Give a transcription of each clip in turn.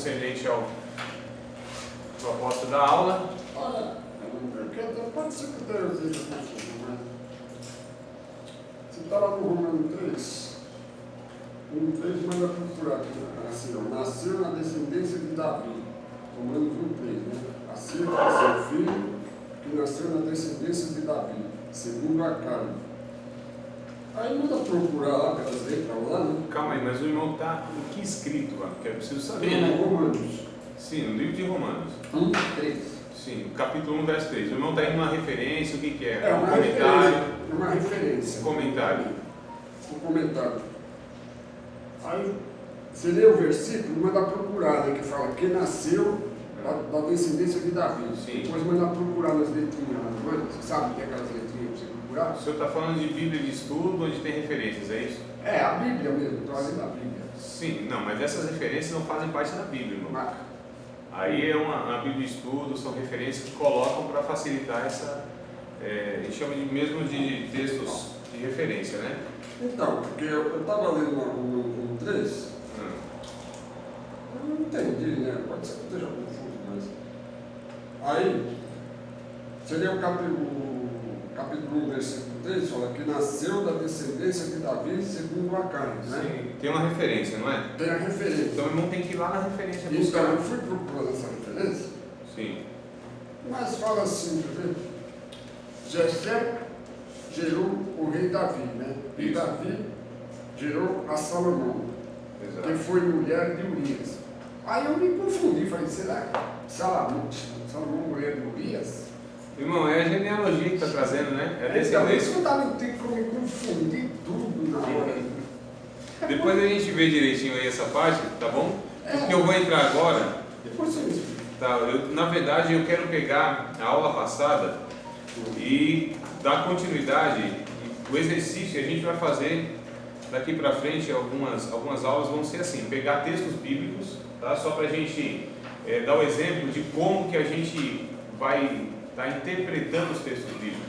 concernente ao propósito da aula. Olha, pode ser que Deus esteja confuso, mas você está lá no Romano 3, o 3 manda procurar aqui, assim, ó, nasceu na descendência de Davi, Romanos 1:3, né? Assim é seu filho, que nasceu na descendência de Davi, segundo a carne. Aí manda procurar lá pelas letras lá, né? Calma aí, mas o irmão está o que escrito lá? Que eu preciso saber, No né? Romanos Sim, no livro de Romanos. 1:3. Sim, capítulo 1, verso 3. O irmão está indo numa referência, o que é? É uma Comentário. referência. É uma referência. Comentário. Um comentário. Aí você lê o versículo, manda procurar, né, que fala que nasceu da descendência de Davi. Sim. Depois manda procurar nas letrinhas lá, não é? Você sabe o que é aquelas letrinhas para você procurar? O senhor está falando de Bíblia de estudo, onde tem referências, é isso? É, a Bíblia mesmo, estou lendo a Bíblia. Sim, não, mas essas referências não fazem parte da Bíblia, irmão. Mas, Aí é uma Bíblia de estudo, são referências que colocam para facilitar essa, a gente chama mesmo de textos de referência, né? então, porque eu estava lendo no 3, eu não entendi, né? Pode ser que eu esteja confuso, mas. Aí, você lê o capítulo 1, versículo 3, fala que nasceu da descendência de Davi segundo a carne, né? Sim, tem uma referência, não é? Tem a referência. Então o irmão tem que ir lá na referência Então, buscar. eu fui procurando essa referência, Sim, mas fala assim, quer ver? Jessé gerou o rei Davi, né? E Isso. Davi gerou a Salomão, que exato. foi mulher de Urias. Aí eu me confundi, falei, será que Salomão mulher de Urias? Irmão, é a genealogia que está trazendo, né? É a Então, isso descendência. não dá, tem como me confundir tudo na hora. Depois a gente vê direitinho aí essa parte, tá bom? Porque eu vou entrar agora. Depois você me explica. Tá, na verdade, eu quero pegar a aula passada e dar continuidade. O exercício que a gente vai fazer daqui para frente, algumas aulas vão ser assim: pegar textos bíblicos, tá? Só para a gente dar o exemplo de como que a gente vai estar interpretando os textos bíblicos.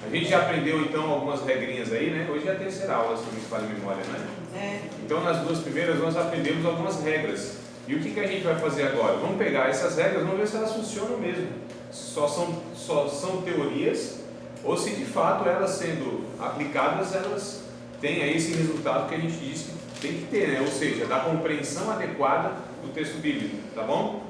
A gente já aprendeu então algumas regrinhas aí, né? Hoje é a terceira aula, se não me falha a memória, né? Então, nas duas primeiras, nós aprendemos algumas regras. E o que a gente vai fazer agora? Vamos pegar essas regras, vamos ver se elas funcionam mesmo. Só são teorias, ou se de fato elas sendo aplicadas, elas têm aí esse resultado que a gente disse que tem que ter, né? Ou seja, da compreensão adequada do texto bíblico, tá bom?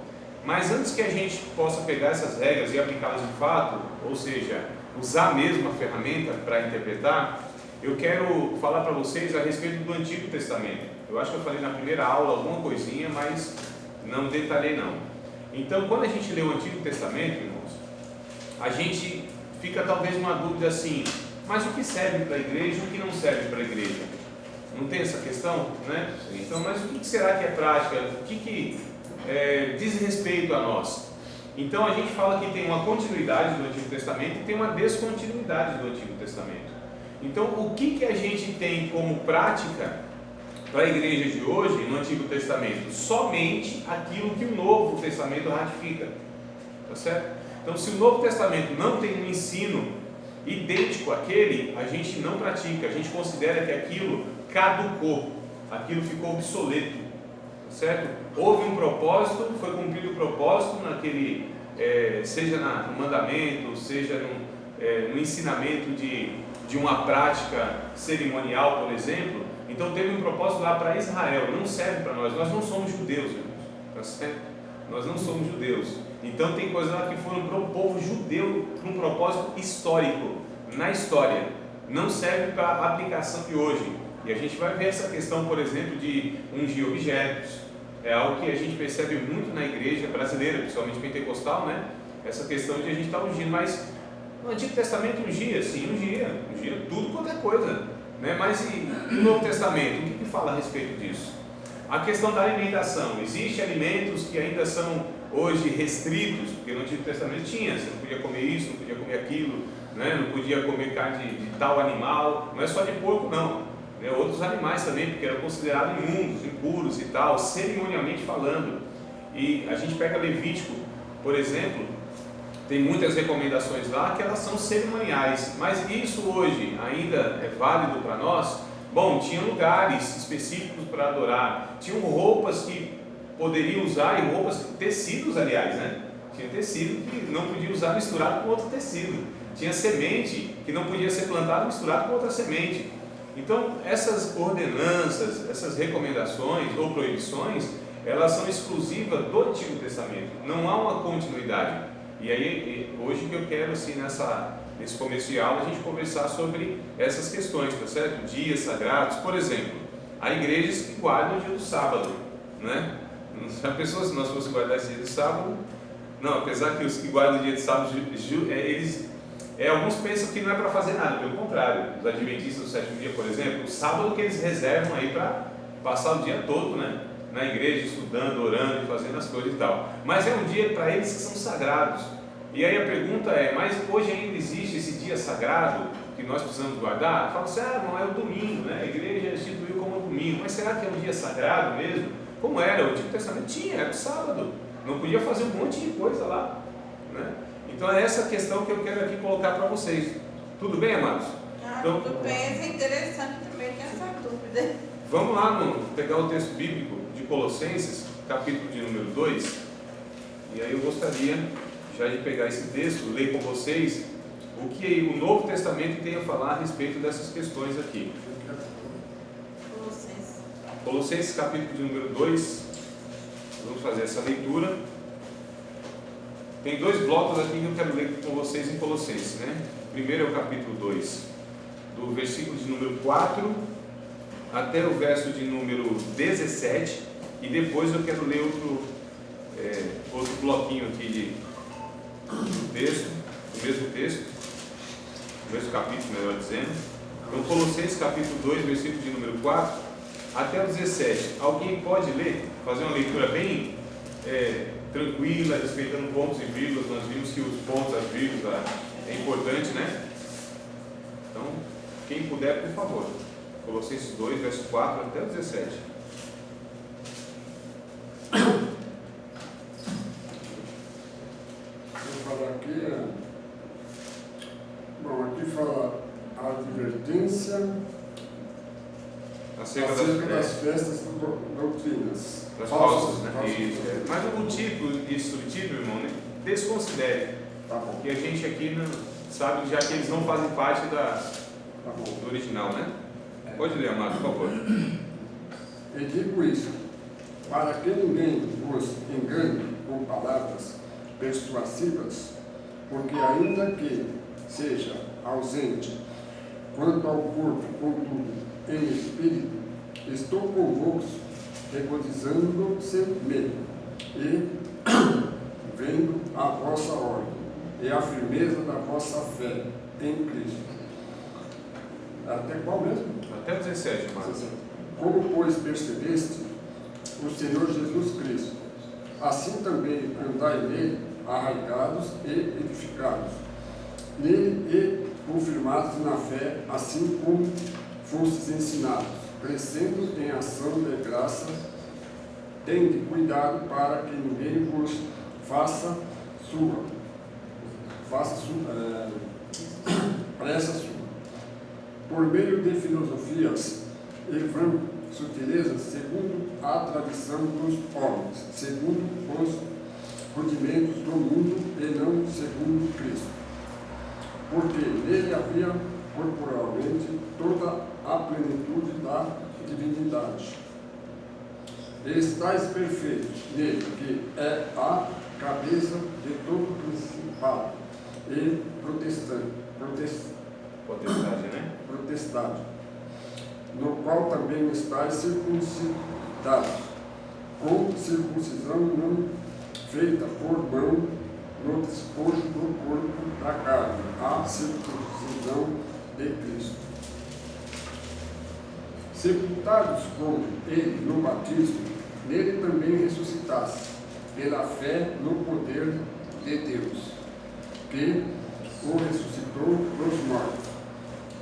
Mas antes que a gente possa pegar essas regras e aplicá-las de fato, ou seja, usar mesmo a ferramenta para interpretar, eu quero falar para vocês a respeito do Antigo Testamento. Eu acho que eu falei na primeira aula alguma coisinha, mas não detalhei não. Então, quando a gente lê o Antigo Testamento, irmãos, a gente fica talvez uma dúvida assim: mas o que serve para a igreja e o que não serve para a igreja? Não tem essa questão, né? Então, mas o que será que é prática? O que diz respeito a nós? Então, a gente fala que tem uma continuidade do Antigo Testamento e tem uma descontinuidade do Antigo Testamento. Então, o que a gente tem como prática para a igreja de hoje no Antigo Testamento? Somente aquilo que o Novo Testamento ratifica, tá certo? Então, se o Novo Testamento não tem um ensino idêntico àquele, a gente não pratica, a gente considera que aquilo caducou, aquilo ficou obsoleto, tá certo? Houve um propósito, foi cumprido o propósito naquele, seja no mandamento, seja no ensinamento de uma prática cerimonial, por exemplo. Então teve um propósito lá para Israel, não serve para nós. Nós não somos judeus, irmãos, tá certo? Nós não somos judeus. Então tem coisas lá que foram para o povo judeu, para um propósito histórico, na história. Não serve para a aplicação de hoje. E a gente vai ver essa questão, por exemplo, de ungir objetos. É algo que a gente percebe muito na igreja brasileira, principalmente pentecostal, né? Essa questão de a gente estar ungindo, mas no Antigo Testamento ungia, sim, ungia tudo quanto é coisa, né? Mas e no Novo Testamento, o que fala a respeito disso? A questão da alimentação. Existem alimentos que ainda são hoje restritos, porque no Antigo Testamento tinha, você não podia comer isso, não podia comer aquilo, né? Não podia comer carne de tal animal, não é só de porco não, né? Outros animais também, porque eram considerados imundos, impuros e tal, cerimonialmente falando. E a gente pega Levítico, por exemplo, tem muitas recomendações lá que elas são cerimoniais, mas isso hoje ainda é válido para nós? Bom, tinha lugares específicos para adorar, tinham roupas que poderiam usar e roupas, tecidos aliás, né? Tinha tecido que não podia usar misturado com outro tecido. Tinha semente que não podia ser plantada misturado com outra semente. Então, essas ordenanças, essas recomendações ou proibições, elas são exclusivas do Antigo Testamento. Não há uma continuidade. E aí, hoje que eu quero, assim, nesse começo de aula, a gente conversar sobre essas questões, tá certo? Dias sagrados, por exemplo, há igrejas que guardam o dia do sábado, né? Já pensou se nós fossemos guardar esse dia do sábado? Não, apesar que os que guardam o dia de sábado, alguns pensam que não é para fazer nada, pelo contrário. Os adventistas do sétimo dia, por exemplo, o sábado que eles reservam aí para passar o dia todo, né? Na igreja, estudando, orando, fazendo as coisas e tal. Mas é um dia para eles que são sagrados. E aí a pergunta é, mas hoje ainda existe esse dia sagrado que nós precisamos guardar? Fala assim, não, é o domingo, né? A igreja instituiu como domingo, mas será que é um dia sagrado mesmo? Como era? O Antigo Testamento tinha, era o sábado. Não podia fazer um monte de coisa lá, né? Então é essa questão que eu quero aqui colocar para vocês. Tudo bem, amados? Então, tudo bem, é interessante também ter essa dúvida. Vamos lá, pegar o texto bíblico de Colossenses, capítulo de número 2. E aí eu gostaria já de pegar esse texto, ler com vocês o que o Novo Testamento tem a falar a respeito dessas questões aqui. Colossenses capítulo de número 2, vamos fazer essa leitura. Tem dois blocos aqui que eu quero ler com vocês em Colossenses, né? Primeiro é o capítulo 2, do versículo de número 4 até o verso de número 17, e depois eu quero ler outro bloquinho aqui do texto, do mesmo texto, do mesmo capítulo, melhor dizendo. Então, Colossenses capítulo 2, versículo de número 4 até o 17. Alguém pode ler, fazer uma leitura bem tranquila, respeitando pontos e vírgulas? Nós vimos que os pontos, as vírgulas é importante, né? Então, quem puder, por favor. Colossenses 2, verso 4 até o 17. Vou falar aqui, aqui fala a advertência acerca das festas doutrinas. Das falsas, né? Mas o título e subtítulo, irmão, né? Desconsidere. Tá bom. Porque a gente aqui não sabe, já que eles não fazem parte do original, né? Pode ler, amado, por favor. E digo isso, para que ninguém vos engane com palavras persuasivas, porque ainda que seja ausente quanto ao corpo, contudo, em espírito, estou convosco, regozijando-se-me, e vendo a vossa ordem, e a firmeza da vossa fé em Cristo. Até qual mesmo? Até o 17, Marcos. Como, pois, percebeste o Senhor Jesus Cristo, assim também andai nele, arraigados e edificados, nele e confirmados na fé, assim como fostes ensinados, crescendo em ação de graça, tende cuidado para que ninguém vos pressa sua, por meio de filosofias e vã sutilezas, segundo a tradição dos homens, segundo os rudimentos do mundo e não segundo Cristo. Porque nele havia corporalmente toda a plenitude da divindade. Estais perfeitos nele, que é a cabeça de todo principado e potestade, no qual também estáis circuncidados, com circuncisão não feita por mão, no despojo do corpo da carne, a circuncisão de Cristo. Sepultados com ele no batismo, nele também ressuscitasse, pela fé no poder de Deus, que o ressuscitou dos mortos.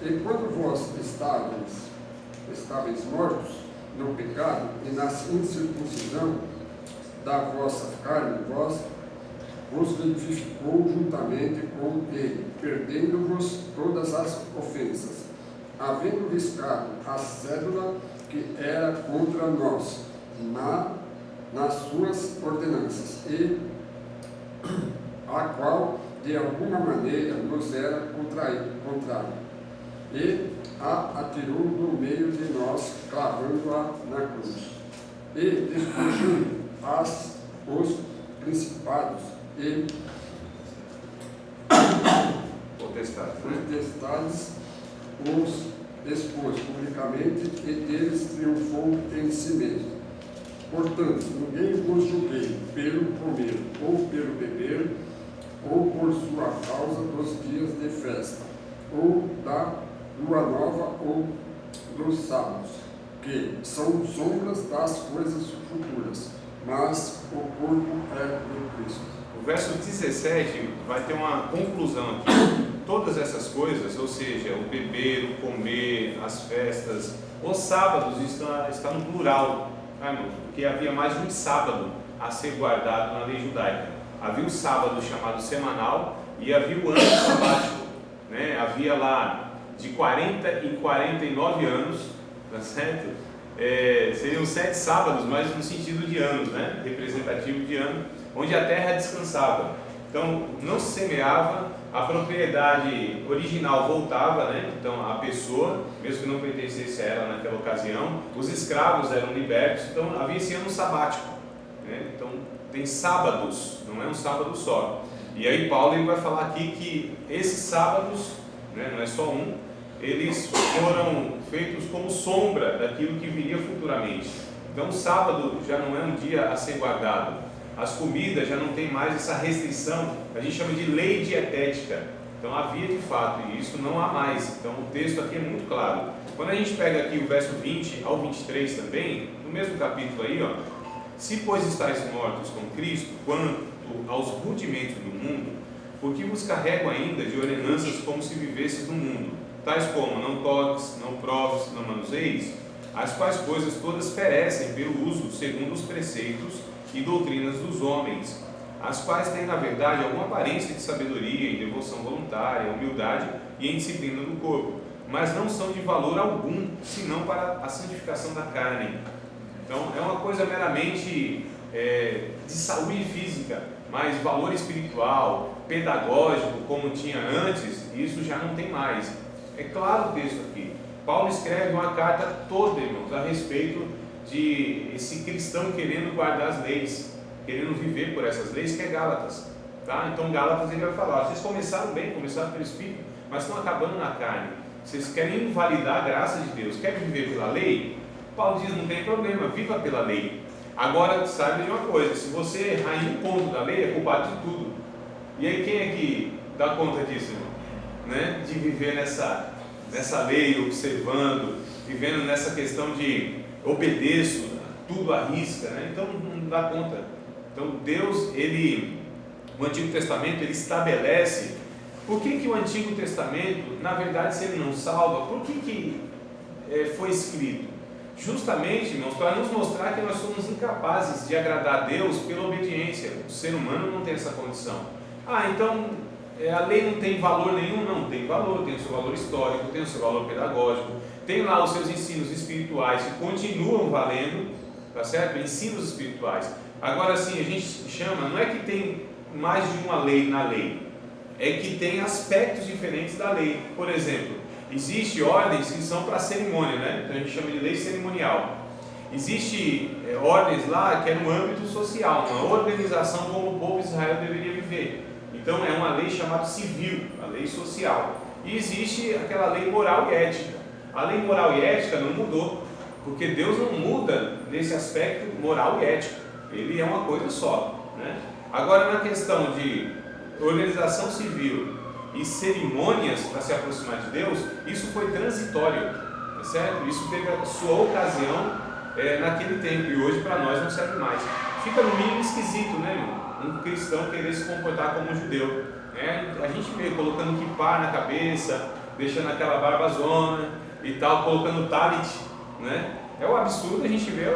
E quando vós estáveis mortos no pecado e na incircuncisão da vossa carne, vós vos vivificou juntamente com ele, perdendo-vos todas as ofensas, havendo riscado a cédula que era contra nós, na nas suas ordenanças, e a qual de alguma maneira nos era contrário, e a atirou do meio de nós, clavando-a na cruz, e despojando os principados e potestades, os expôs publicamente, e deles triunfou em si mesmo. Portanto, ninguém vos julguei pelo comer ou pelo beber, ou por sua causa dos dias de festa, ou da lua nova, ou dos sábados, que são sombras das coisas futuras, mas o corpo é de Cristo. O verso 17 vai ter uma conclusão aqui. Todas essas coisas, ou seja, o beber, o comer, as festas, os sábados está no plural, tá, irmão? Porque havia mais de um sábado a ser guardado na lei judaica. Havia o sábado chamado semanal e havia o ano sabático, né? Havia lá de 40 e 49 anos, tá certo? Seriam 7 sábados, mas no sentido de anos, né? Representativo de ano, onde a terra descansava. Então, não se semeava, a propriedade original voltava, né? Então, a pessoa, mesmo que não pertencesse a ela naquela ocasião, os escravos eram libertos, então havia esse ano sabático, né? Então, tem sábados, não é um sábado só. E aí Paulo ele vai falar aqui que esses sábados, né, não é só um, eles foram feitos como sombra daquilo que viria futuramente. Então o sábado já não é um dia a ser guardado. As comidas já não tem mais essa restrição, a gente chama de lei dietética. Então havia de fato, e isso não há mais. Então o texto aqui é muito claro. Quando a gente pega aqui o verso 20 ao 23 também, no mesmo capítulo aí, ó, se pois estáis mortos com Cristo, quanto aos rudimentos do mundo, porque vos carrego ainda de ordenanças como se vivesses no mundo, tais como não toques, não proves, não manuseis, as quais coisas todas perecem pelo uso segundo os preceitos e doutrinas dos homens, as quais têm na verdade alguma aparência de sabedoria, em devoção voluntária, humildade e em disciplina do corpo, mas não são de valor algum, senão para a santificação da carne. Então é uma coisa meramente de saúde física, mas valor espiritual, pedagógico, como tinha antes, isso já não tem mais. É claro o texto aqui. Paulo escreve uma carta toda, irmãos, a respeito de esse cristão querendo guardar as leis, querendo viver por essas leis, que é Gálatas. Tá? Então Gálatas ele vai falar, vocês começaram bem, começaram pelo Espírito, mas estão acabando na carne. Vocês querem invalidar a graça de Deus, querem viver pela lei? Paulo diz, não tem problema, viva pela lei. Agora, saiba de uma coisa, se você errar em um ponto da lei, é culpado de tudo. E aí quem é que dá conta disso, irmão? Né? De viver nessa lei, observando, vivendo nessa questão de obedeço, tudo à risca, né? Então não dá conta. Então Deus, o Antigo Testamento, ele estabelece. Por que o Antigo Testamento, na verdade, se ele não salva, por que foi escrito? Justamente, irmãos, para nos mostrar que nós somos incapazes de agradar a Deus pela obediência. O ser humano não tem essa condição. Então a lei não tem valor nenhum? Não, tem valor, tem o seu valor histórico, tem o seu valor pedagógico, tem lá os seus ensinos espirituais que continuam valendo, tá certo? Ensinos espirituais. Agora sim, a gente chama, não é que tem mais de uma lei na lei, é que tem aspectos diferentes da lei. Por exemplo, existem ordens que são para cerimônia, né? Então a gente chama de lei cerimonial. Existem ordens lá que é no âmbito social, uma organização como o povo de Israel deveria viver. Então é uma lei chamada civil, a lei social. E existe aquela lei moral e ética. A lei moral e ética não mudou, porque Deus não muda nesse aspecto moral e ético. Ele é uma coisa só, né? Agora na questão de organização civil e cerimônias para se aproximar de Deus, isso foi transitório, tá certo? Isso teve a sua ocasião naquele tempo e hoje para nós não serve mais. Fica no mínimo esquisito, né, irmão? Um cristão querer se comportar como um judeu, né? A gente vê colocando kippah na cabeça, deixando aquela barbazona e tal, colocando talit, né? É um absurdo. A gente vê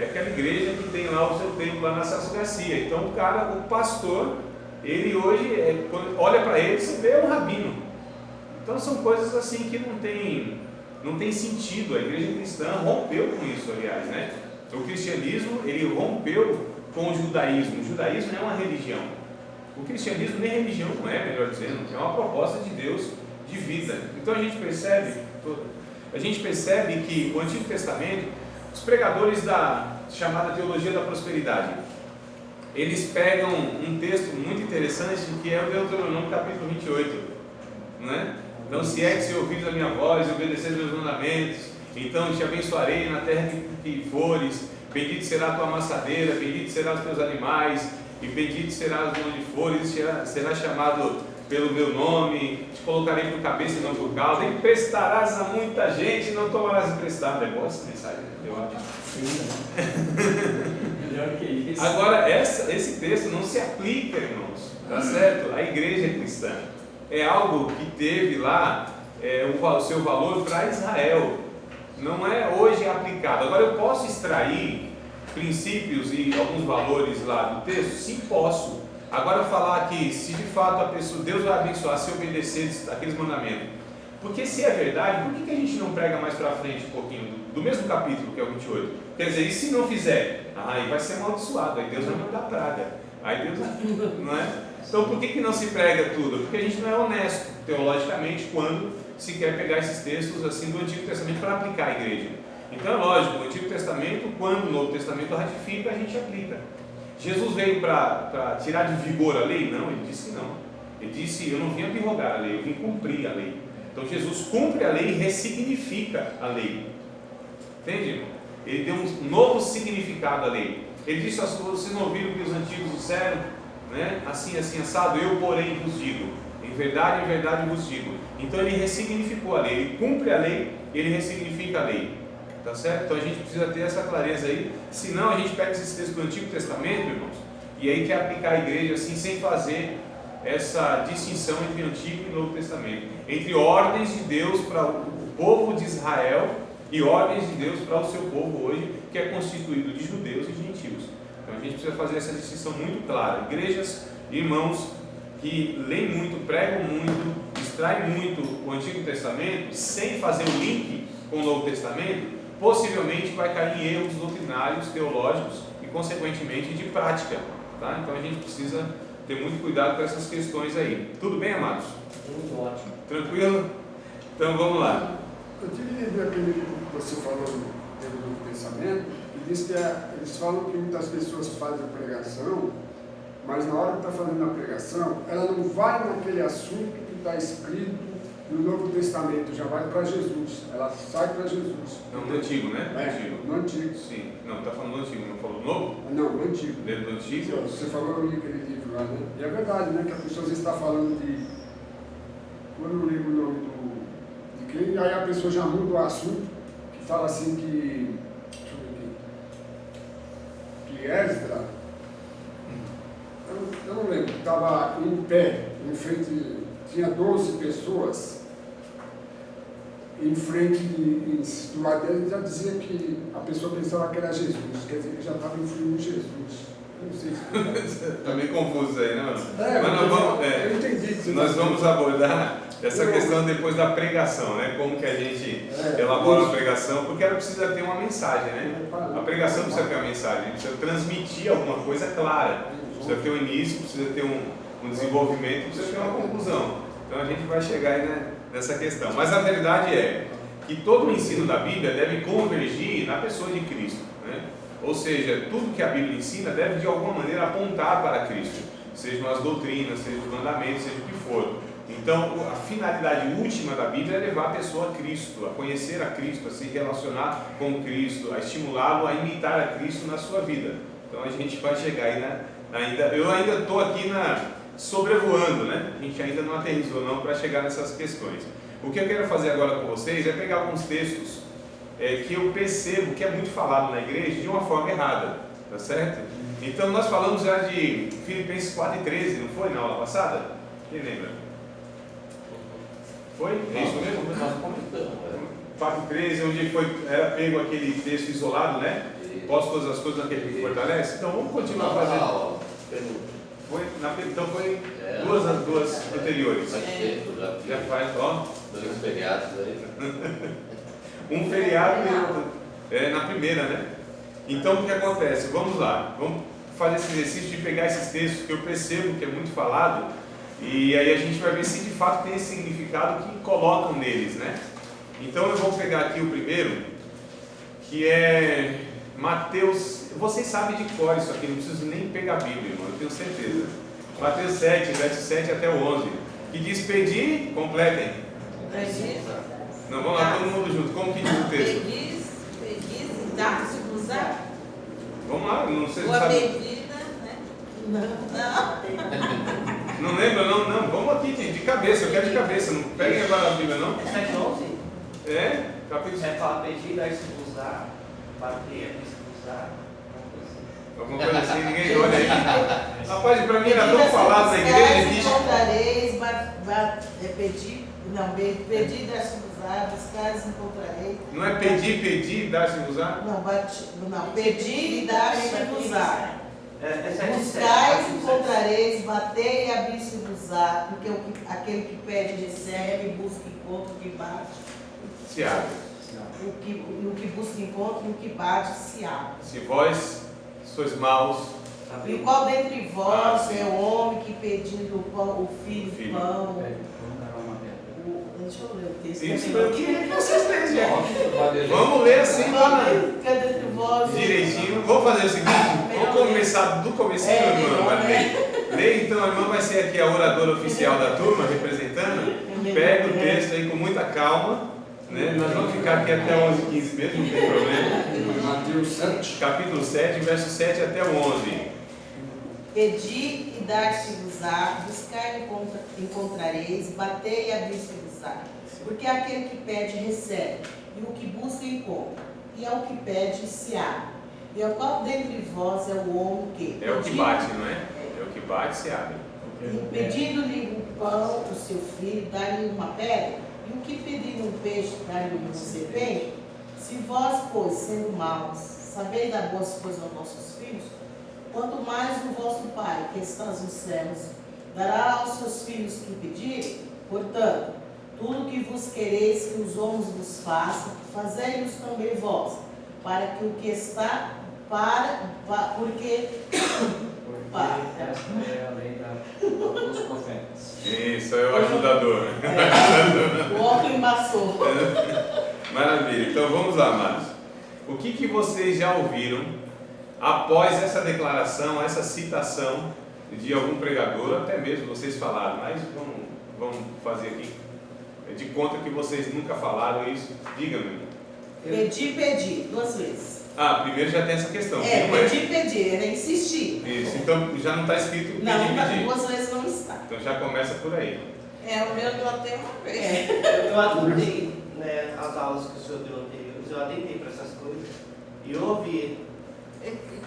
aquela igreja que tem lá o seu templo lá na Celso Garcia. Então o pastor, ele hoje, quando olha para ele, você vê um rabino. Então são coisas assim que não tem sentido. A igreja cristã rompeu com isso, aliás, né? O cristianismo, ele rompeu com o judaísmo. O judaísmo é uma religião. O cristianismo nem religião não é, melhor dizendo, é uma proposta de Deus de vida. Então a gente percebe que o Antigo Testamento, os pregadores da chamada teologia da prosperidade, eles pegam um texto muito interessante que é o Deuteronômio capítulo 28, não é? Então, se é que se ouvires a minha voz e obedeceres meus mandamentos, então te abençoarei na terra que fores, bendito será a tua amassadeira, bendito serão os teus animais, e bendito serás onde fores, serás chamado pelo meu nome, te colocarei por cabeça e não por causa, emprestarás a muita gente e não tomarás emprestado. É boa essa mensagem, eu acho. Melhor que isso. Agora, esse texto não se aplica, irmãos, tá certo? A igreja cristã é algo que teve lá o seu valor para Israel, não é hoje aplicado. Agora, eu posso extrair princípios e alguns valores lá do texto? Sim, posso. Agora, falar que se de fato a pessoa, Deus vai abençoar se obedecer aqueles mandamentos, porque se é verdade, por que a gente não prega mais para frente um pouquinho do mesmo capítulo, que é o 28? Quer dizer, e se não fizer? Aí vai ser amaldiçoado, aí Deus vai mandar praga, aí Deus não é? Então por que não se prega tudo? Porque a gente não é honesto teologicamente quando se quer pegar esses textos assim do Antigo Testamento para aplicar à igreja. Então é lógico, o Antigo Testamento, quando o Novo Testamento ratifica, a gente aplica. Jesus veio para tirar de vigor a lei? Não, ele disse que não. Ele disse, eu não vim abrogar a lei, eu vim cumprir a lei. Então Jesus cumpre a lei e ressignifica a lei. Entende, irmão? Ele deu um novo significado à lei. Ele disse, vocês não ouviram o que os antigos disseram? Né? Assim, assim, assado, eu porém vos digo. Em verdade vos digo. Então ele ressignificou a lei. Ele cumpre a lei, ele ressignifica a lei. Tá certo? Então a gente precisa ter essa clareza aí. Senão a gente pega esses textos do Antigo Testamento, irmãos, e aí quer aplicar a igreja assim, sem fazer essa distinção entre Antigo e Novo Testamento, entre ordens de Deus para o povo de Israel e ordens de Deus para o seu povo hoje, que é constituído de judeus e gentios. Então a gente precisa fazer essa distinção muito clara. Igrejas, irmãos que leem muito, pregam muito, extraem muito o Antigo Testamento sem fazer o link com o Novo Testamento, possivelmente vai cair em erros doutrinários, teológicos e consequentemente de prática, tá? Então a gente precisa ter muito cuidado com essas questões aí. Tudo bem, amados? Tudo ótimo. Tranquilo? Então vamos lá. Eu tive que ver aquele livro que você falou do pensamento, que diz que eles falam que muitas pessoas fazem pregação, mas na hora que está fazendo a pregação, ela não vai naquele assunto que está escrito no Novo Testamento, já vai para Jesus, ela sai para Jesus. Não, no Antigo, né? É, Antigo. no Antigo. Sim. Não, está falando do Antigo, não falou do Novo? Não, no Antigo. Dentro do Antigo? Você falou, eu li aquele livro lá, né? E é verdade, né? Que a pessoa às vezes está falando de... Eu não lembro o nome de quem, aí a pessoa já muda o assunto, que fala assim que... Deixa eu ver aqui. Que Esdra... Eu não lembro, estava em pé, em frente... Tinha 12 pessoas em frente do lado dele, já dizia que a pessoa pensava que era Jesus, quer dizer que já estava influindo Jesus. Eu não sei se Está meio confuso aí, né? mas nós vamos, eu entendi que nós vamos abordar essa questão depois da pregação, né? Como que a gente elabora a pregação, porque ela precisa ter uma mensagem, né? A pregação precisa ter uma mensagem, precisa transmitir alguma coisa clara, precisa ter um início, precisa ter um desenvolvimento, precisa ter uma conclusão. Então a gente vai chegar aí, né, nessa questão. Mas a verdade é que todo o ensino da Bíblia deve convergir na pessoa de Cristo, né? Ou seja, tudo que a Bíblia ensina deve de alguma maneira apontar para Cristo, sejam as doutrinas, sejam os mandamentos, seja o que for. Então a finalidade última da Bíblia é levar a pessoa a Cristo, a conhecer a Cristo, a se relacionar com Cristo, a estimulá-lo a imitar a Cristo na sua vida. Então a gente vai chegar aí eu ainda estou aqui sobrevoando, né? A gente ainda não aterrissou não para chegar nessas questões. O que eu quero fazer agora com vocês é pegar alguns textos que eu percebo que é muito falado na igreja de uma forma errada, tá certo? Então nós falamos já de Filipenses 4:13, não foi na aula passada? Quem lembra? Foi? É isso mesmo? Nós comentamos. 4:13, onde era pego aquele texto isolado, né? Posso todas as coisas naquele que fortalece? Então vamos continuar fazendo. Então foi duas anteriores. Já faz, ó. 2 feriados aí. Um feriado na primeira, né? Então, o que acontece? Vamos lá, vamos fazer esse exercício de pegar esses textos que eu percebo que é muito falado, e aí a gente vai ver se de fato tem esse significado que colocam neles, né? Então eu vou pegar aqui o primeiro, que é Mateus. Vocês sabem de cor isso aqui, não preciso nem pegar a Bíblia, irmão, eu tenho certeza. Mateus 7, verso 7 até o 11, que diz: pedir, completem. Pedis, Não, vamos lá, todo mundo junto. Como que diz o texto? pedis e dá-se-vos-á. Vamos lá, não sei se Ou a sabe. medida, né? Não. Não lembra? Não. Vamos aqui de cabeça, eu quero de cabeça. Não peguem agora a Bíblia, não. 7:11? É? Capítulo É falar pedir, dar-se-vos-á, bater, abrir-se-vos-á. alguma coisa assim, ninguém olha aí. Rapaz, pra mim era tão falado na igreja que. Encontrareis, pedir, dar-se-vos-á, buscareis, encontrareis. Não é pedir, dar-se-vos-á? Não, pedir e dar-se-vos-á. É 7:7. Buscais, encontrareis, batei e abrir-se-vos-á, porque aquele que pede recebe, busca encontra, o que bate. Se abre. O que busca encontra e o que bate se abre. Se vós sois maus, E qual dentre vós sim. é o homem que pedindo o pão, o filho, Filho. pão? Deixa eu ler o texto. isso também. eu queria que vocês lessem. Nossa, Vamos ler assim, Qual mano. dentre vós? Direitinho. Vamos fazer o seguinte, vamos começar do comecinho, irmã. Vai ler. Lê, então, a irmã vai ser aqui a oradora oficial da turma, representando. Pega o texto aí com muita calma, né? Nós vamos ficar aqui até 11h15 mesmo, não tem problema. Mateus 7. Capítulo 7, verso 7 até o 11. Pedi e dar-se-vos-á, buscai e encontrareis, batei e abrir-se-vos-á. Porque aquele que pede recebe, e o que busca encontra, e ao que pede se abre. E ao qual dentre vós é o homem que? É o que bate, não é? É o que bate, se abre. E pedindo-lhe o pão, o seu filho, dá-lhe uma pedra, e o que pedir um peixe, dá-lhe um serpente? Se vós, pois, sendo maus, sabeis dar boas coisas aos vossos filhos, quanto mais o vosso Pai, que estás nos céus, dará aos seus filhos que pedirem. Portanto, tudo que vos quereis que os homens vos façam, fazei-os também vós, para que o que está porque esta é a lei dos profetas. Isso, é o ajudador. o outro embaçou. Maravilha. Então vamos lá, amados. O que vocês já ouviram após essa declaração, essa citação de algum pregador, até mesmo vocês falaram, mas vamos fazer aqui de conta que vocês nunca falaram isso. Diga-me. Pedi, 2 vezes. Primeiro já tem essa questão. que não é. Pedir, era insistir. Isso, então já não está escrito Não, pedir. 2 vezes não está. Então já começa por aí. O meu só tem uma vez. Eu atendei, né, as aulas que o senhor deu anteriores, eu atendei para essas coisas. E eu ouvi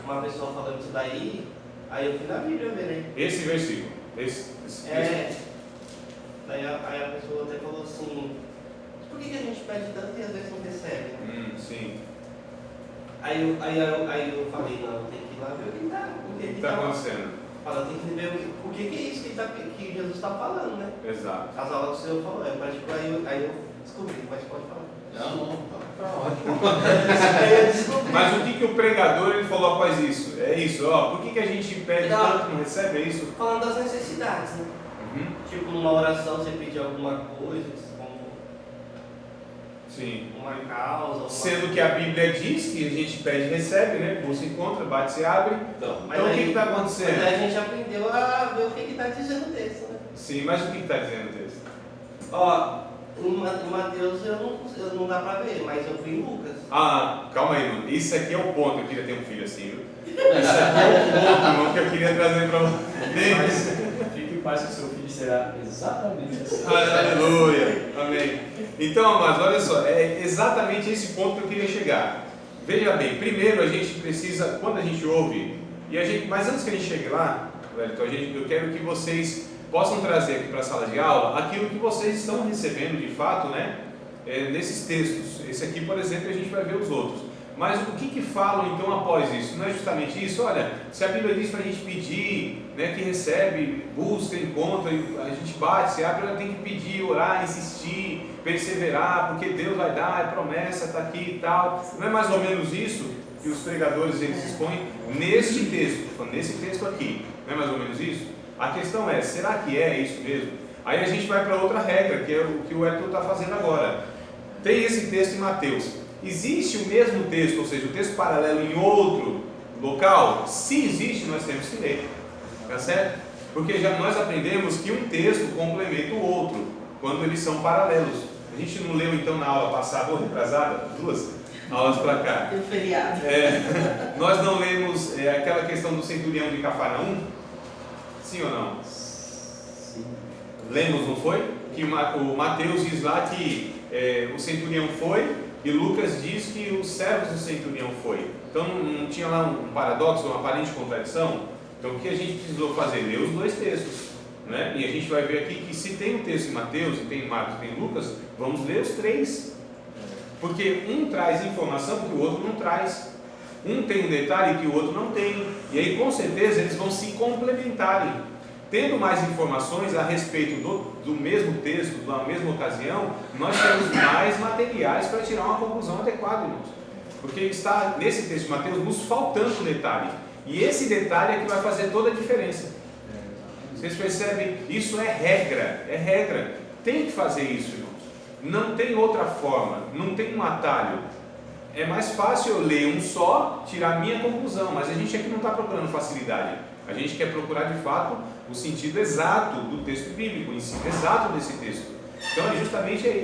uma pessoa falando isso daí, aí eu fui na Bíblia ver, né? Esse versículo. Esse. Daí a pessoa até falou assim, por que a gente pede tanto e às vezes não recebe? Sim. Aí eu falei, não, tem que ir lá ver o que Está acontecendo. Fala, tem que ver o que é isso que Jesus está falando, né? Exato. As aulas que o senhor falou, aí eu descobri, mas pode falar. Não, tá ótimo. Aí eu descobri. Mas o que o pregador ele falou após isso? É isso, por que a gente pede tanto e não recebe? É isso? Falando das necessidades, né? Tipo, numa oração você pedir alguma coisa, como Sim. uma causa. Sendo que a Bíblia diz que a gente pede e recebe, né? Busca, encontra, bate, se abre. Então o que está acontecendo? Mas aí a gente aprendeu a ver o que está dizendo o texto, né? Sim, mas o que está dizendo o texto? Ó, em Mateus eu não dá pra ver, mas eu vi em Lucas. Calma aí, mano. Isso aqui é o ponto. Eu queria ter um filho assim, viu? Isso aqui é o ponto, irmão, que eu queria trazer para vocês. Fique em paz que o seu filho será exatamente assim. Aleluia. Amém. Então, amados, olha só. É exatamente esse ponto que eu queria chegar. Veja bem, primeiro a gente precisa, quando a gente ouve, mas antes que a gente chegue lá, velho, então eu quero que vocês possam trazer aqui para a sala de aula aquilo que vocês estão recebendo de fato, né? Nesses textos. Esse aqui, por exemplo, a gente vai ver os outros. Mas o que falam então após isso? Não é justamente isso? Olha, se a Bíblia diz para a gente pedir, né, que recebe, busca, encontra, a gente bate, se abre, ela tem que pedir, orar, insistir, perseverar, porque Deus vai dar, é promessa, está aqui e tal. Não é mais ou menos isso? que os pregadores eles expõem neste texto, estou falando nesse texto aqui, não é mais ou menos isso? A questão é, será que é isso mesmo? Aí a gente vai para outra regra, que é o que o Hector está fazendo agora. Tem esse texto em Mateus. Existe o mesmo texto, ou seja, o texto paralelo em outro local? Se existe, nós temos que ler, tá certo? Porque já nós aprendemos que um texto complementa o outro, quando eles são paralelos. A gente não leu então na aula passada, ou retrasada, 2 aulas para cá. Tem feriado. Nós não lemos aquela questão do centurião de Cafarnaum? Sim ou não? Sim. Lemos, não foi? Que o Mateus diz lá que o centurião foi, e Lucas diz que os servos do centurião foi. Então não tinha lá um paradoxo, uma aparente contradição? Então o que a gente precisou fazer? Ler os 2 textos, né? E a gente vai ver aqui que se tem um texto em Mateus, e tem em Marcos e tem em Lucas, vamos ler os 3. Porque um traz informação que o outro não traz. Um tem um detalhe que o outro não tem. E aí com certeza eles vão se complementarem. Tendo mais informações a respeito do mesmo texto, da mesma ocasião, nós temos mais materiais para tirar uma conclusão adequada, irmãos. Porque está nesse texto de Mateus nos faltando um detalhe. E esse detalhe é que vai fazer toda a diferença. Vocês percebem? Isso é regra. Tem que fazer isso, irmãos. Não tem outra forma, não tem um atalho. É mais fácil eu ler um só, tirar a minha conclusão, mas a gente aqui não está procurando facilidade. A gente quer procurar de fato o sentido exato do texto bíblico, o ensino exato desse texto. Então é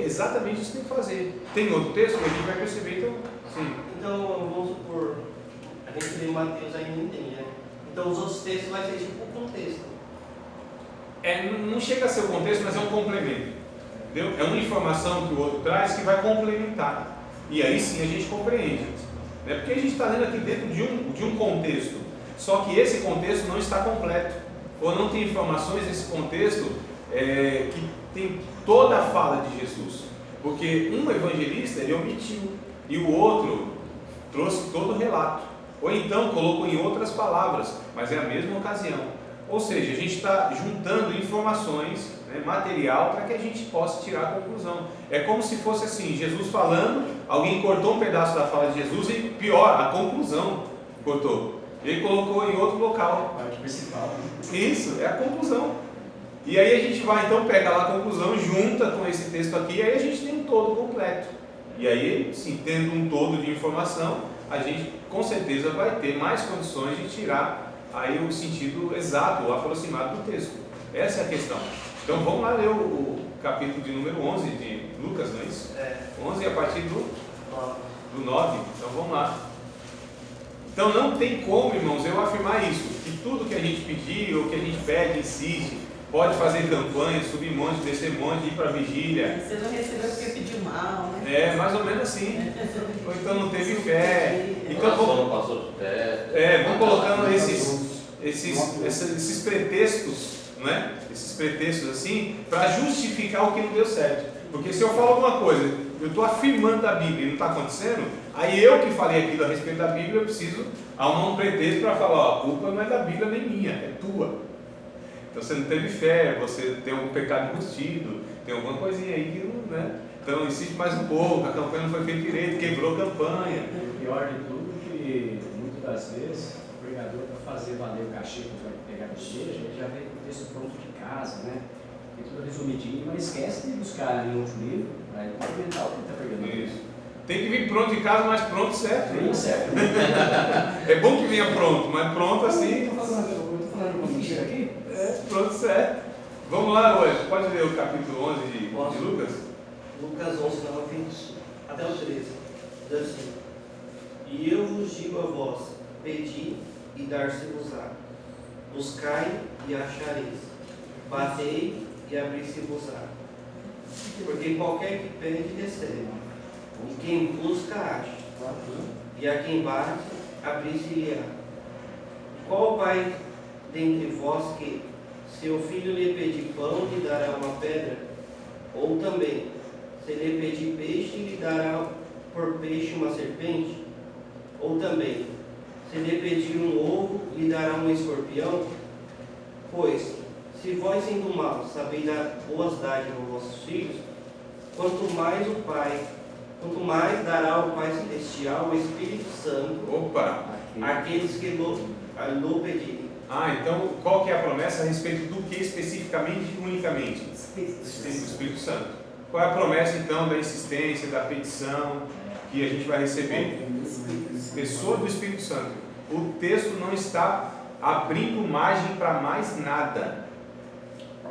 exatamente isso que tem que fazer. Tem outro texto que a gente vai perceber, então sim. Então vamos supor, a gente lê Mateus ainda não entende, né? Então os outros textos vai ser tipo o contexto. Não chega a ser o contexto, mas é um complemento. Entendeu? É uma informação que o outro traz que vai complementar. E aí sim a gente compreende. Né? Porque a gente está lendo aqui dentro de um contexto. Só que esse contexto não está completo. Ou não tem informações desse contexto que tem toda a fala de Jesus. Porque um evangelista ele omitiu. E o outro trouxe todo o relato. Ou então colocou em outras palavras. Mas é a mesma ocasião. Ou seja, a gente está juntando informações, né, material, para que a gente possa tirar a conclusão. É como se fosse assim, Jesus falando, alguém cortou um pedaço da fala de Jesus e pior, a conclusão cortou. Ele colocou em outro local. A parte principal. Isso, é a conclusão. E aí a gente vai então pegar lá a conclusão, junta com esse texto aqui, e aí a gente tem um todo completo. E aí, sim, tendo um todo de informação, a gente com certeza vai ter mais condições de tirar aí o sentido exato, o aproximado do texto. Essa é a questão. Então vamos lá ler o capítulo de número 11 de Lucas, não é isso? 11 a partir do 9. Então vamos lá. Então não tem como, irmãos, eu afirmar isso, que tudo que a gente pedir, ou que a gente pede, insiste, pode fazer campanha, subir monte, descer monte, ir para a vigília. Você não recebeu porque pediu mal, né? Mais ou menos assim. Ou então não teve fé. Então vamos colocando esses pretextos, né? Esses pretextos assim, para justificar o que não deu certo. Porque se eu falo alguma coisa, eu estou afirmando da Bíblia e não está acontecendo, aí eu que falei aquilo a respeito da Bíblia, eu preciso arrumar um pretexto para falar, ó, a culpa não é da Bíblia nem minha, é tua. Então você não teve fé, você tem algum pecado enrustido, tem alguma coisinha aí que não, né? Então insiste mais um pouco, a campanha não foi feita direito, quebrou a campanha. O pior de tudo é que muitas das vezes o pregador, para fazer valer o cachê que vai pegar do igreja, ele já vem com o texto pronto de casa, né? E tudo resumidinho, mas esquece de buscar em outro livro para complementar o que ele está pregando. Isso. Tem que vir pronto de casa, mas pronto certo. Bem certo. É bom que venha pronto, mas pronto assim. Eu estou falando com ficha aqui? Pronto certo. Vamos lá, hoje. Pode ler o capítulo 11 de Lucas? Lucas 11, até o 13. Diz assim: E eu vos digo a vós, pedi e dar-se-vos-á. Buscai e achareis. Batei e abrir-se-vos-á. Porque qualquer que pede, recebe. E quem busca, acha. E a quem bate, abrir-se-lhe-á. Qual pai dentre vós que, seu filho lhe pedir pão, lhe dará uma pedra? Ou também, se lhe pedir peixe, lhe dará por peixe uma serpente? Ou também, se lhe pedir um ovo, lhe dará um escorpião? Pois, se vós sendo maus sabeis dar boas dádivas aos vossos filhos, quanto mais o Pai Quanto mais dará o Pai Celestial, o Espírito Santo, Opa! àqueles que lhe pedirem. Então qual que é a promessa a respeito do que especificamente e unicamente? Espírito O Santo. Espírito Santo. Qual é a promessa então da insistência, da petição que a gente vai receber? Pessoa do Espírito Santo. O texto não está abrindo margem para mais nada.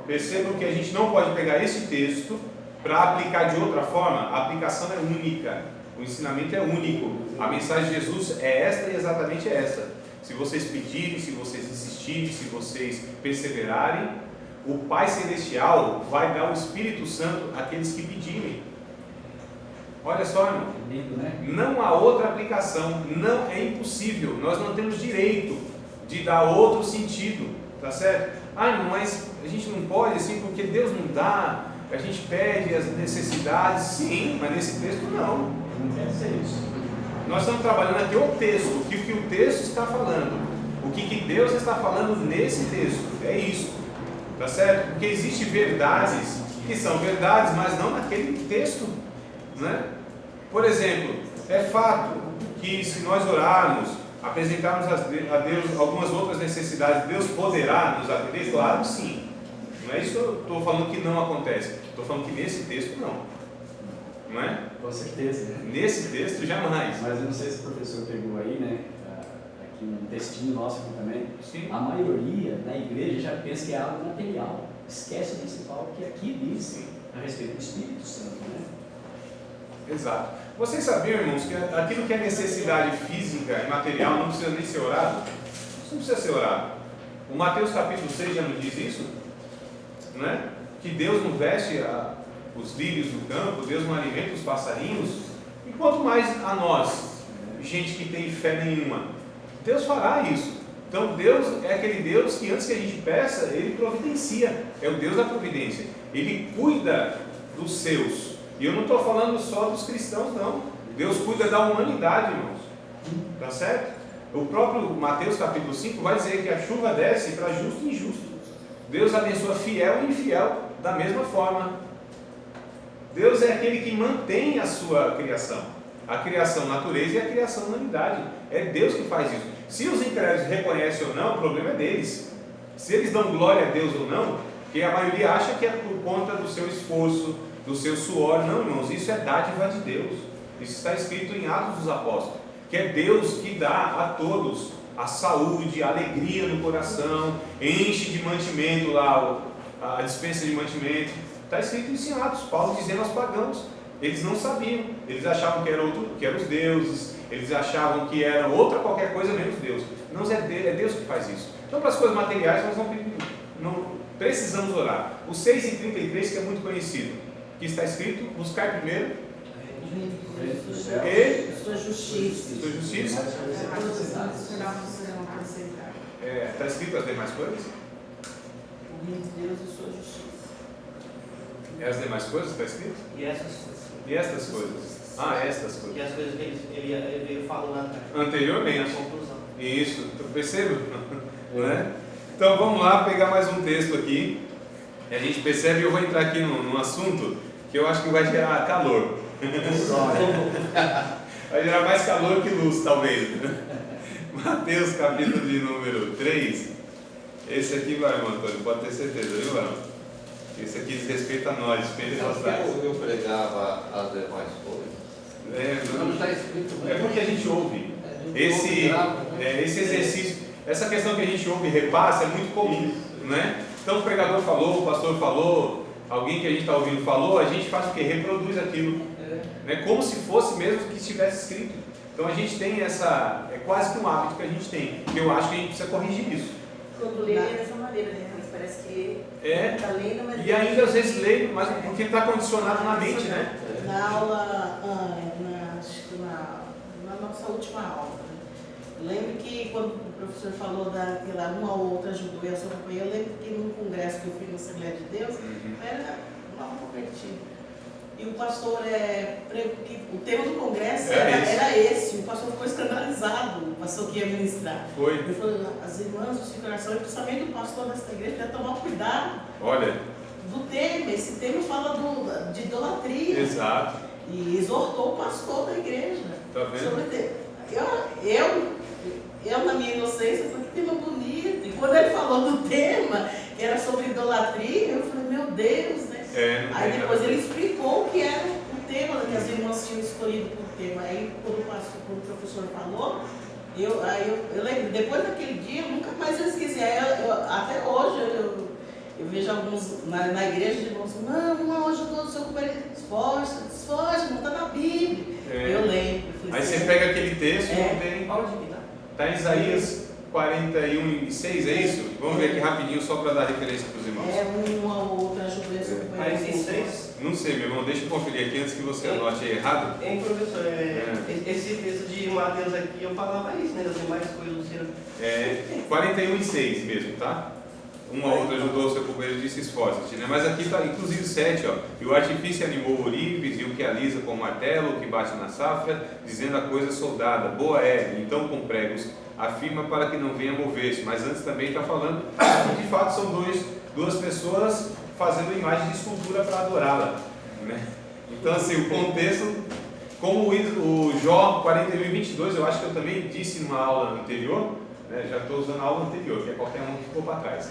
Percebam que a gente não pode pegar esse texto para aplicar de outra forma. A aplicação é única, o ensinamento é único. A mensagem de Jesus é esta e exatamente esta. Se vocês pedirem, se vocês insistirem, se vocês perseverarem, o Pai Celestial vai dar o Espírito Santo àqueles que pedirem. Olha só, irmão. Lindo, né? Não há outra aplicação, não é impossível, nós não temos direito de dar outro sentido, tá certo? Mas a gente não pode assim porque Deus não dá, a gente pede as necessidades, sim, mas nesse texto não. Não quer ser isso. Nós estamos trabalhando aqui o texto, o que o texto está falando, o que Deus está falando nesse texto, é isso, tá certo? Porque existem verdades que são verdades, mas não naquele texto, né? Por exemplo, é fato que se nós orarmos, apresentarmos a Deus algumas outras necessidades, Deus poderá nos atender? Claro que sim. Não é isso que eu estou falando que não acontece. Estou falando que nesse texto não é? Com certeza, né? Nesse texto jamais. Mas eu não sei se o professor pegou aí, né? Aqui um textinho nosso aqui também. Sim. A maioria na igreja já pensa que é algo material. Esquece o principal que aqui diz a respeito do Espírito Santo, né? Exato. Vocês sabiam, irmãos, que aquilo que é necessidade física e material não precisa nem ser orado? Isso não precisa ser orado. O Mateus capítulo 6 já nos diz isso, não é? Que Deus não veste os lírios do campo, Deus não alimenta os passarinhos, e quanto mais a nós, gente que tem fé nenhuma, Deus fará isso. Então Deus é aquele Deus que antes que a gente peça, Ele providencia, é o Deus da providência, Ele cuida dos seus. E eu não estou falando só dos cristãos, não. Deus cuida da humanidade, irmãos. Tá certo? O próprio Mateus capítulo 5 vai dizer que a chuva desce para justo e injusto. Deus abençoa fiel e infiel da mesma forma. Deus é aquele que mantém a sua criação. A criação natureza e a criação humanidade. É Deus que faz isso. Se os incrédulos reconhecem ou não, o problema é deles. Se eles dão glória a Deus ou não, porque a maioria acha que é por conta do seu esforço, do seu suor. Não, irmãos, isso é dádiva de Deus. Isso está escrito em Atos dos Apóstolos, que é Deus que dá a todos a saúde, a alegria no coração, enche de mantimento lá, a dispensa de mantimento. Está escrito isso em Atos, Paulo dizendo aos pagãos. Eles não sabiam, eles achavam que eram os deuses, eles achavam que era outra qualquer coisa menos Deus. Não, é Deus que faz isso. Então, para as coisas materiais, nós não precisamos orar. O 6:33, que é muito conhecido, que está escrito: buscar primeiro Sua justiça. sua justiça. Está Está escrito as demais coisas? O reino de Deus e sua justiça. É as demais coisas, está escrito? E essas coisas. E estas coisas? Estas coisas. E as coisas que ele veio falando atrás. Anteriormente. Na conclusão. Isso, percebe? Né? Então vamos lá pegar mais um texto aqui. E a gente percebe, eu vou entrar aqui num assunto que eu acho que vai gerar calor. Vai gerar mais calor que luz, talvez. Mateus capítulo de número 3. Esse aqui vai, irmão Antônio, pode ter certeza, viu, irmão? Esse aqui diz respeito a nós, pentecostais. Eu pregava as demais coisas. Não está escrito. É porque a gente ouve. Esse exercício, essa questão que a gente ouve e repassa é muito comum, né? Então o pregador falou, o pastor falou, alguém que a gente está ouvindo falou, a gente faz o quê? Reproduz aquilo, né? Como se fosse mesmo que estivesse escrito. Então a gente tem essa, é quase que um hábito que a gente tem, que eu acho que a gente precisa corrigir isso. Quando lê é dessa maneira, né? Mas parece que está lendo, mas... E ainda às vezes lê, mas porque está condicionado na mente, né? Na aula, acho que na nossa última aula, né? Eu lembro que quando o professor falou daquela uma ou outra ajudou e a sua companhia, eu lembro que num congresso que eu fui na Assembleia de Deus, era uma convertida. E o pastor, o tema do congresso era esse, o pastor ficou escandalizado, o pastor que ia ministrar. Foi. Ele falou: as irmãs do seu coração, e principalmente o pastor desta igreja, deve tomar cuidado Olha. do tema. Esse tema fala de idolatria. Exato. e exortou o pastor da igreja. Tá vendo? Sobre eu, na minha inocência, falei que tema bonito. E quando ele falou do tema, que era sobre idolatria, eu falei, meu Deus, né? Aí depois ele explicou o que era o tema, que as irmãs tinham escolhido por tema. Aí quando o professor falou, eu lembro, depois daquele dia, eu nunca mais eu esqueci. Aí até hoje eu vejo alguns na igreja de irmãos, não, hoje eu estou no seu companheiro, esforça, não está na Bíblia. Eu lembro. Aí você pega aquele texto e não tem. Onde que tá? Está em Isaías 41:6, é isso? Vamos ver aqui rapidinho, só para dar referência para os irmãos. Uma ou outra ajuda seu companheiro. Aí tem 6. Não sei, meu irmão, deixa eu conferir aqui antes que você anote aí errado. Hein, professor, esse texto de Mateus aqui, eu falava isso, né? Das demais coisas do Senhor. 41:6 mesmo, tá? Uma ou outra ajudou o seu companheiro, disse esforça-te, né? Mas aqui está inclusive 7, ó. E o artifício animou ourives, e o que alisa com o martelo, o que bate na safra, dizendo a coisa soldada, boa é, então com pregos, afirma para que não venha mover-se. Mas antes também está falando que de fato são duas pessoas fazendo imagem de escultura para adorá-la, né? Então assim, o contexto, como o Jó 41:22, eu acho que eu também disse numa aula anterior, já estou usando a aula anterior, que é qualquer um que ficou para trás.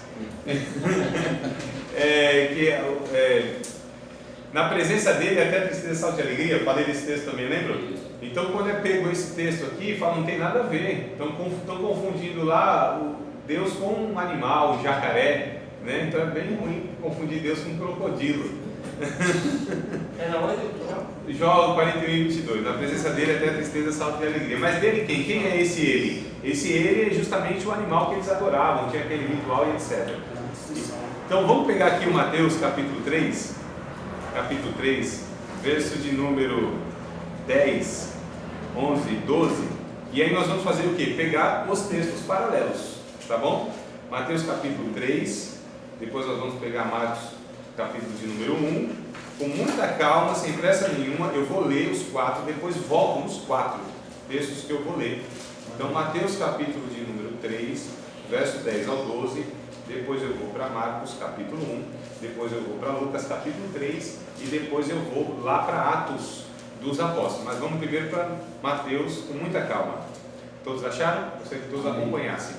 Na presença dele, até a tristeza salta de alegria, falei desse texto também, lembra? Então, quando é pego esse texto aqui, fala, não tem nada a ver. Estão confundindo lá o Deus com um animal, um jacaré, né? Então é bem ruim confundir Deus com um crocodilo. Jó 41:22, na presença dele até a tristeza salta de alegria. Mas dele quem? Quem é esse ele? Esse ele é justamente o animal que eles adoravam, tinha aquele ritual e etc. Então vamos pegar aqui o Mateus capítulo 3, verso de número 10, 11, 12, e aí nós vamos fazer o que? Pegar os textos paralelos, tá bom? Mateus capítulo 3, depois nós vamos pegar Marcos capítulo de número 1, com muita calma, sem pressa nenhuma, eu vou ler os 4, depois volto nos 4 textos que eu vou ler. Então, Mateus capítulo de número 3, verso 10 ao 12, depois eu vou para Marcos capítulo 1, depois eu vou para Lucas capítulo 3, e depois eu vou lá para Atos dos Apóstolos. Mas vamos primeiro para Mateus com muita calma. Todos acharam? Gostaria que todos acompanhassem.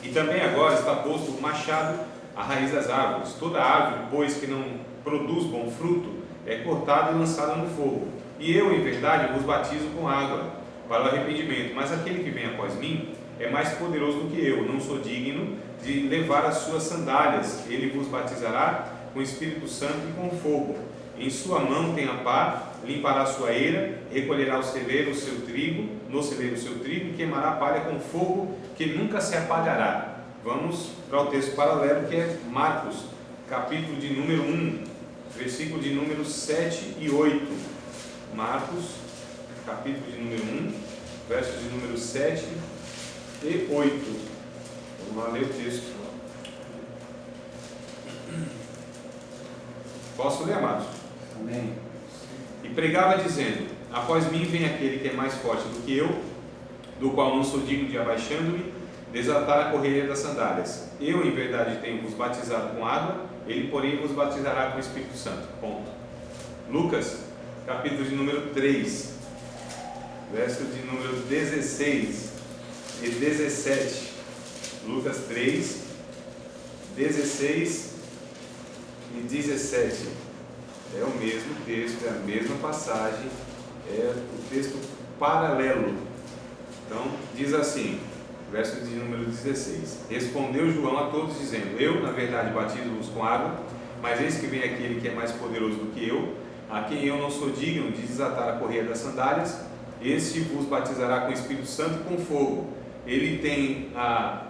E também agora está posto o machado à raiz das árvores. Toda árvore, pois, que não produz bom fruto, é cortada e lançada no fogo. E eu, em verdade, vos batizo com água para o arrependimento. Mas aquele que vem após mim é mais poderoso do que eu. Não sou digno de levar as suas sandálias. Ele vos batizará com o Espírito Santo e com fogo. Em sua mão tem a pá, limpará a sua eira, recolherá no celeiro o seu trigo, e queimará a palha com fogo que nunca se apagará. Vamos para o texto paralelo, que é Marcos, capítulo de número 1, versículo de número 7 e 8. Marcos, capítulo de número 1, verso de número 7 e 8. Vamos lá ler o texto. Posso ler, amados? Amém. E pregava dizendo, após mim vem aquele que é mais forte do que eu, do qual não sou digno de, abaixando-me, desatar a correia das sandálias. Eu, em verdade, tenho vos batizado com água, ele, porém, vos batizará com o Espírito Santo. Ponto. Lucas, capítulo de número 3, verso de número 16 e 17. Lucas 3, 16 e 17. É o mesmo texto, é a mesma passagem, é o texto paralelo. Então, diz assim, verso de número 16. Respondeu João a todos, dizendo, eu, na verdade, batizo-vos com água, mas eis que vem aquele que é mais poderoso do que eu, a quem eu não sou digno de desatar a correia das sandálias. Este vos batizará com o Espírito Santo e com fogo. Ele tem a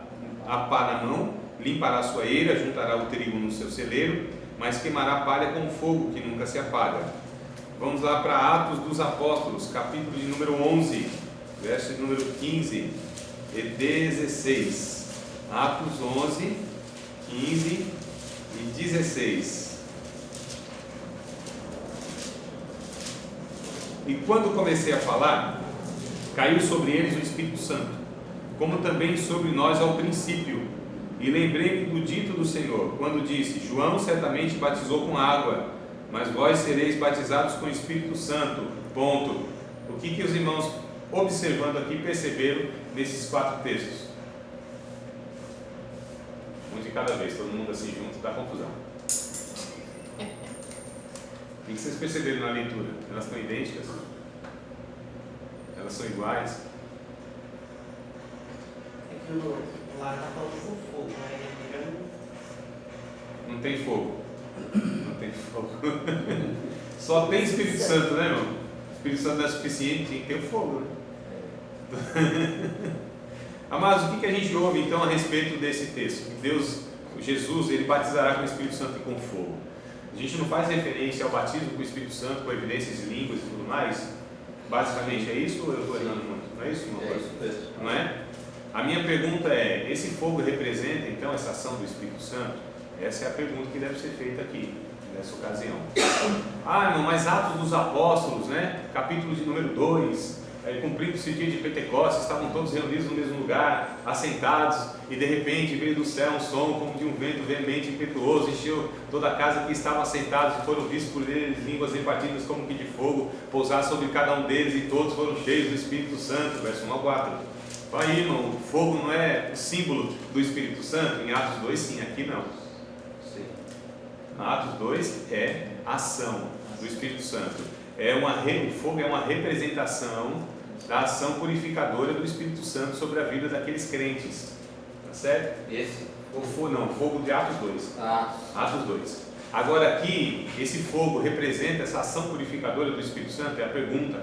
pá na mão, limpará a sua eira, juntará o trigo no seu celeiro, mas queimará a palha com fogo que nunca se apaga. Vamos lá para Atos dos Apóstolos, capítulo de número 11, verso de número 15 e 16. Atos 11, 15 e 16. E quando comecei a falar, caiu sobre eles o Espírito Santo, como também sobre nós ao princípio. E lembrei-me do dito do Senhor, quando disse, João certamente batizou com água, mas vós sereis batizados com o Espírito Santo. Ponto. O que os irmãos, observando aqui, perceberam nesses 4 textos? Um de cada vez, todo mundo assim junto, dá confusão. O que vocês perceberam na leitura? Elas estão idênticas? Elas são iguais? É que lá está falando com fogo, né? Não tem fogo. Não tem fogo. Só tem Espírito Santo, né, irmão? O Espírito Santo não é suficiente, tem que ter o fogo, né? Amados, o que a gente ouve então a respeito desse texto? Que Deus, Jesus, ele batizará com o Espírito Santo e com fogo. A gente não faz referência ao batismo com o Espírito Santo, com evidências de línguas e tudo mais? Basicamente é isso ou eu estou errando muito? Não é isso, irmão? É isso mesmo. Não é? A minha pergunta é, esse fogo representa então essa ação do Espírito Santo? Essa é a pergunta que deve ser feita aqui, nessa ocasião. Ah, irmão, mas Atos dos Apóstolos, né? Capítulo de número 2, cumprindo-se o dia de Pentecostes, estavam todos reunidos no mesmo lugar, assentados, e de repente veio do céu um som como de um vento veemente e impetuoso, encheu toda a casa que estavam assentados, e foram vistos por eles línguas repartidas como que de fogo, pousar sobre cada um deles, e todos foram cheios do Espírito Santo. Verso 1 ao 4. Então aí, irmão, o fogo não é o símbolo do Espírito Santo? Em Atos 2 sim, aqui não. Sim. Atos 2 é ação do Espírito Santo. O fogo é uma representação da ação purificadora do Espírito Santo sobre a vida daqueles crentes. Tá certo? Esse? O fogo de Atos 2. Ah. Atos 2. Agora aqui, esse fogo representa essa ação purificadora do Espírito Santo? É a pergunta.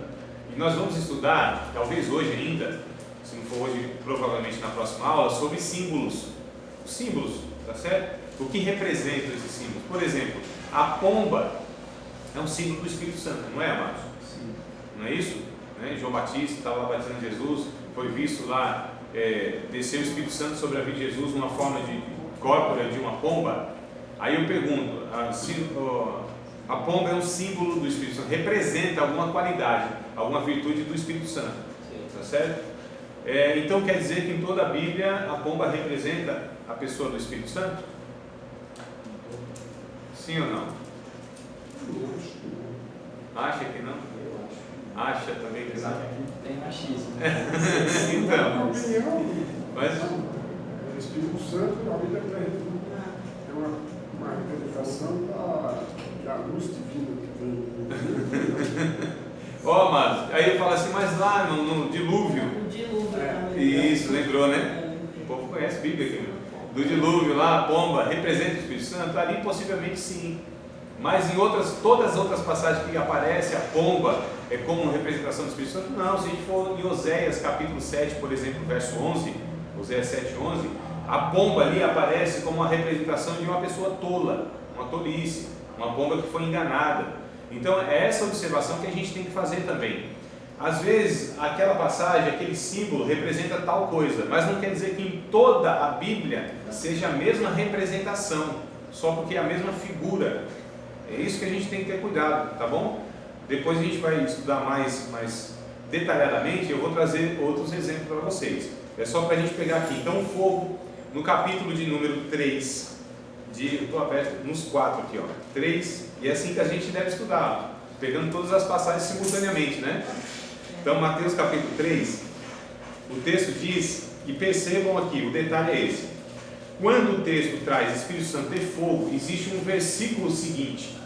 E nós vamos estudar, talvez hoje ainda, se não for hoje, provavelmente na próxima aula, sobre símbolos. Os símbolos, tá certo? O que representam esses símbolos? Por exemplo, a pomba é um símbolo do Espírito Santo, não é, amados? Sim. Não é isso? Né? João Batista estava lá batizando Jesus, foi visto lá descer o Espírito Santo sobre a vida de Jesus numa forma de córpora de uma pomba. Aí eu pergunto, a pomba é um símbolo do Espírito Santo, representa alguma qualidade, alguma virtude do Espírito Santo. Sim. Tá certo? Então quer dizer que em toda a Bíblia a pomba representa a pessoa do Espírito Santo? Sim ou não? Acha que não? Eu acho. Acha também que Apesar não? que aqui tem machismo. Então, Minha opinião, mas o Espírito Santo, na Bíblia, é uma representação da luz divina que tem. ó, amados, aí eu falo assim, mas lá no dilúvio, O dilúvio também. isso, lembrou, né? O povo conhece a Bíblia aqui, né? Do dilúvio lá, a pomba representa o Espírito Santo? Ali possivelmente sim, mas em todas as outras passagens que aparece a pomba como representação do Espírito Santo, não. Se a gente for em Oséias capítulo 7, por exemplo, verso 11, Oséias 7, 11, a pomba ali aparece como uma representação de uma pessoa tola, uma tolice, uma pomba que foi enganada. Então é essa observação que a gente tem que fazer também. Às vezes aquela passagem, aquele símbolo representa tal coisa, mas não quer dizer que em toda a Bíblia seja a mesma representação, só porque é a mesma figura. É isso que a gente tem que ter cuidado, tá bom? Depois a gente vai estudar mais detalhadamente, eu vou trazer outros exemplos para vocês. É só para a gente pegar aqui. Então o fogo, no capítulo de número 3, eu estou aberto nos 4 aqui, ó, 3, e é assim que a gente deve estudar, pegando todas as passagens simultaneamente, né? Então, Mateus capítulo 3, o texto diz, e percebam aqui, o detalhe é esse: quando o texto traz Espírito Santo e fogo, existe um versículo seguinte,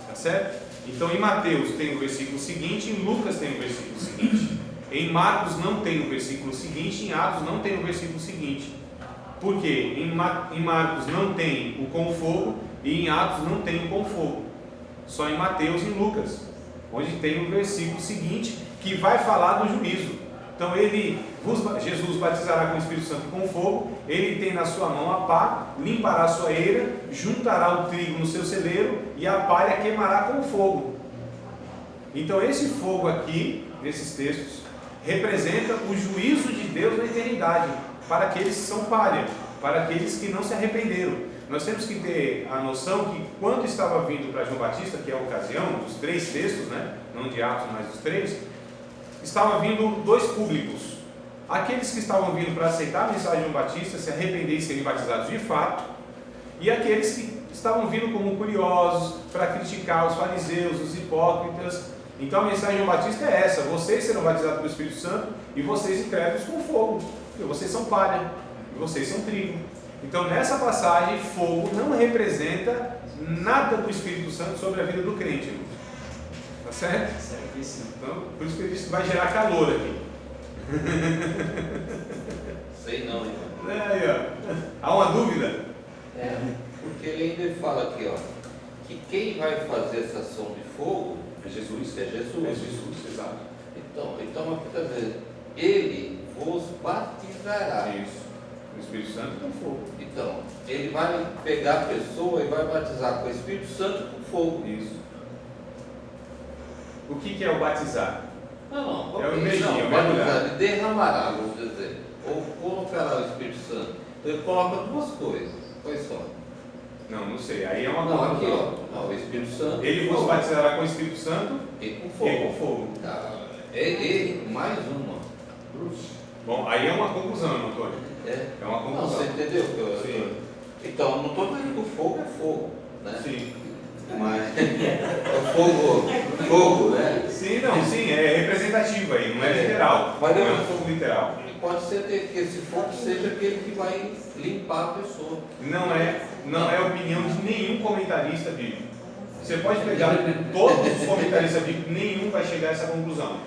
tá certo? Então, em Mateus tem o versículo seguinte, em Lucas tem o versículo seguinte, em Marcos não tem o versículo seguinte, em Atos não tem o versículo seguinte. Por quê? Em Marcos não tem o com fogo e em Atos não tem o com fogo. Só em Mateus e em Lucas, onde tem o versículo seguinte, que vai falar do juízo. Então Jesus batizará com o Espírito Santo e com fogo, ele tem na sua mão a pá, limpará a sua eira, juntará o trigo no seu celeiro e a palha queimará com fogo. Então esse fogo aqui, nesses textos, representa o juízo de Deus na eternidade, para aqueles que são palha, para aqueles que não se arrependeram. Nós temos que ter a noção que quando estava vindo para João Batista, que é a ocasião dos 3 textos, né? Não de Atos, mas dos 3, estava vindo 2 públicos. Aqueles que estavam vindo para aceitar a mensagem de João Batista, se arrepender e serem batizados de fato, e aqueles que estavam vindo como curiosos para criticar os fariseus, os hipócritas. Então a mensagem do João Batista é essa: vocês serão batizados pelo Espírito Santo e vocês incrédulos com fogo, porque vocês são palha e vocês são trigo. Então nessa passagem, fogo não representa nada do Espírito Santo sobre a vida do crente, irmãos. Tá certo? Certíssimo. Então, por isso que ele disse que vai gerar calor aqui. Sei não, irmão. Aí, ó. Há uma dúvida? Porque ele ainda fala aqui, ó, que quem vai fazer essa ação de fogo É Jesus. é Jesus. É Jesus, exato. Então aqui está dizendo, ele vos batizará. Isso. O Espírito Santo com fogo. Então, ele vai pegar a pessoa e vai batizar com o Espírito Santo com fogo. Isso. O que é o batizar? Não, É o beijinho, é o batizar, mergulhar. ele derramará, vamos dizer, ou colocará o Espírito Santo. Então ele coloca duas coisas, quais são? Não sei. Aí é uma Não, aqui conclusão. ó, não, o Espírito Santo. Ele vos batizará com o Espírito Santo E com fogo. e com fogo. Tá. Ele, mais uma. Bom, aí é uma conclusão, irmão Antônio. É. É uma Não, conclusão. você entendeu? Que eu- Sim. Então, não estou dizendo que o fogo é fogo, né? Sim. Mas é fogo, né? Sim, não, sim, é representativo aí, não é literal. Mas Não é eu- um fogo literal. E pode ser que esse fogo seja aquele que vai limpar a pessoa. Não é opinião de nenhum comentarista bíblico. Você pode pegar todos os comentaristas bíblicos, nenhum vai chegar a essa conclusão.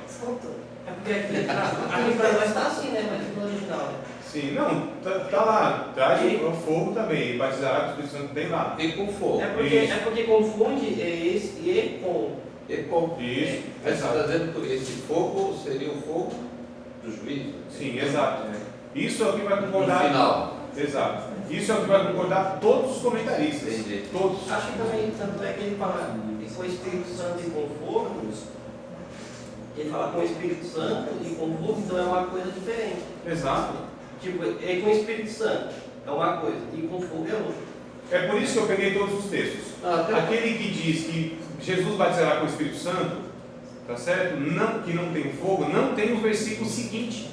É porque aqui para nós está assim, né? Mas no original, né? Sim, não, tá lá, traz o fogo também, batizará com o Espírito Santo, tem lá. E com fogo. Isso. É porque confunde esse e com. E com. Isso, Aí você está exato. dizendo que esse fogo seria o fogo do juízo? Sim, exato. Isso é o que vai No concordar. final. Exato. Isso é o que vai concordar todos os comentaristas. Entendi. Todos. Acho que também, tanto é que ele fala com o Espírito Santo e com fogo. Ele fala com o Espírito Santo e com fogo, então é uma coisa diferente. Exato. Tipo, ele com o Espírito Santo é uma coisa e com fogo é outra. É por isso que eu peguei todos os textos. Aquele que diz que Jesus batizará com o Espírito Santo, tá certo? Não, que não tem fogo, não tem o versículo seguinte.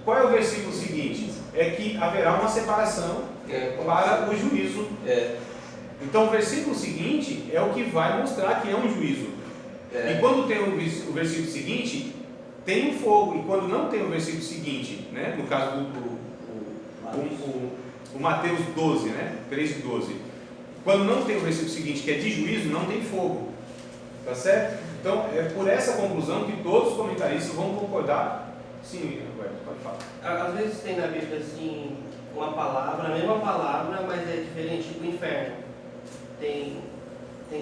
Qual é o versículo seguinte? É que haverá uma separação para o juízo. Então o versículo seguinte é o que vai mostrar que é um juízo. E quando tem o versículo seguinte, tem um fogo. E quando não tem o versículo seguinte, né? No caso o Mateus 12, né? 13 e 12. Quando não tem o versículo seguinte, que é de juízo, não tem fogo. Tá certo? Então é por essa conclusão que todos os comentaristas vão concordar. Sim, Roberto, pode falar. Às vezes tem na Bíblia assim uma palavra, a mesma palavra, mas é diferente do inferno. Tem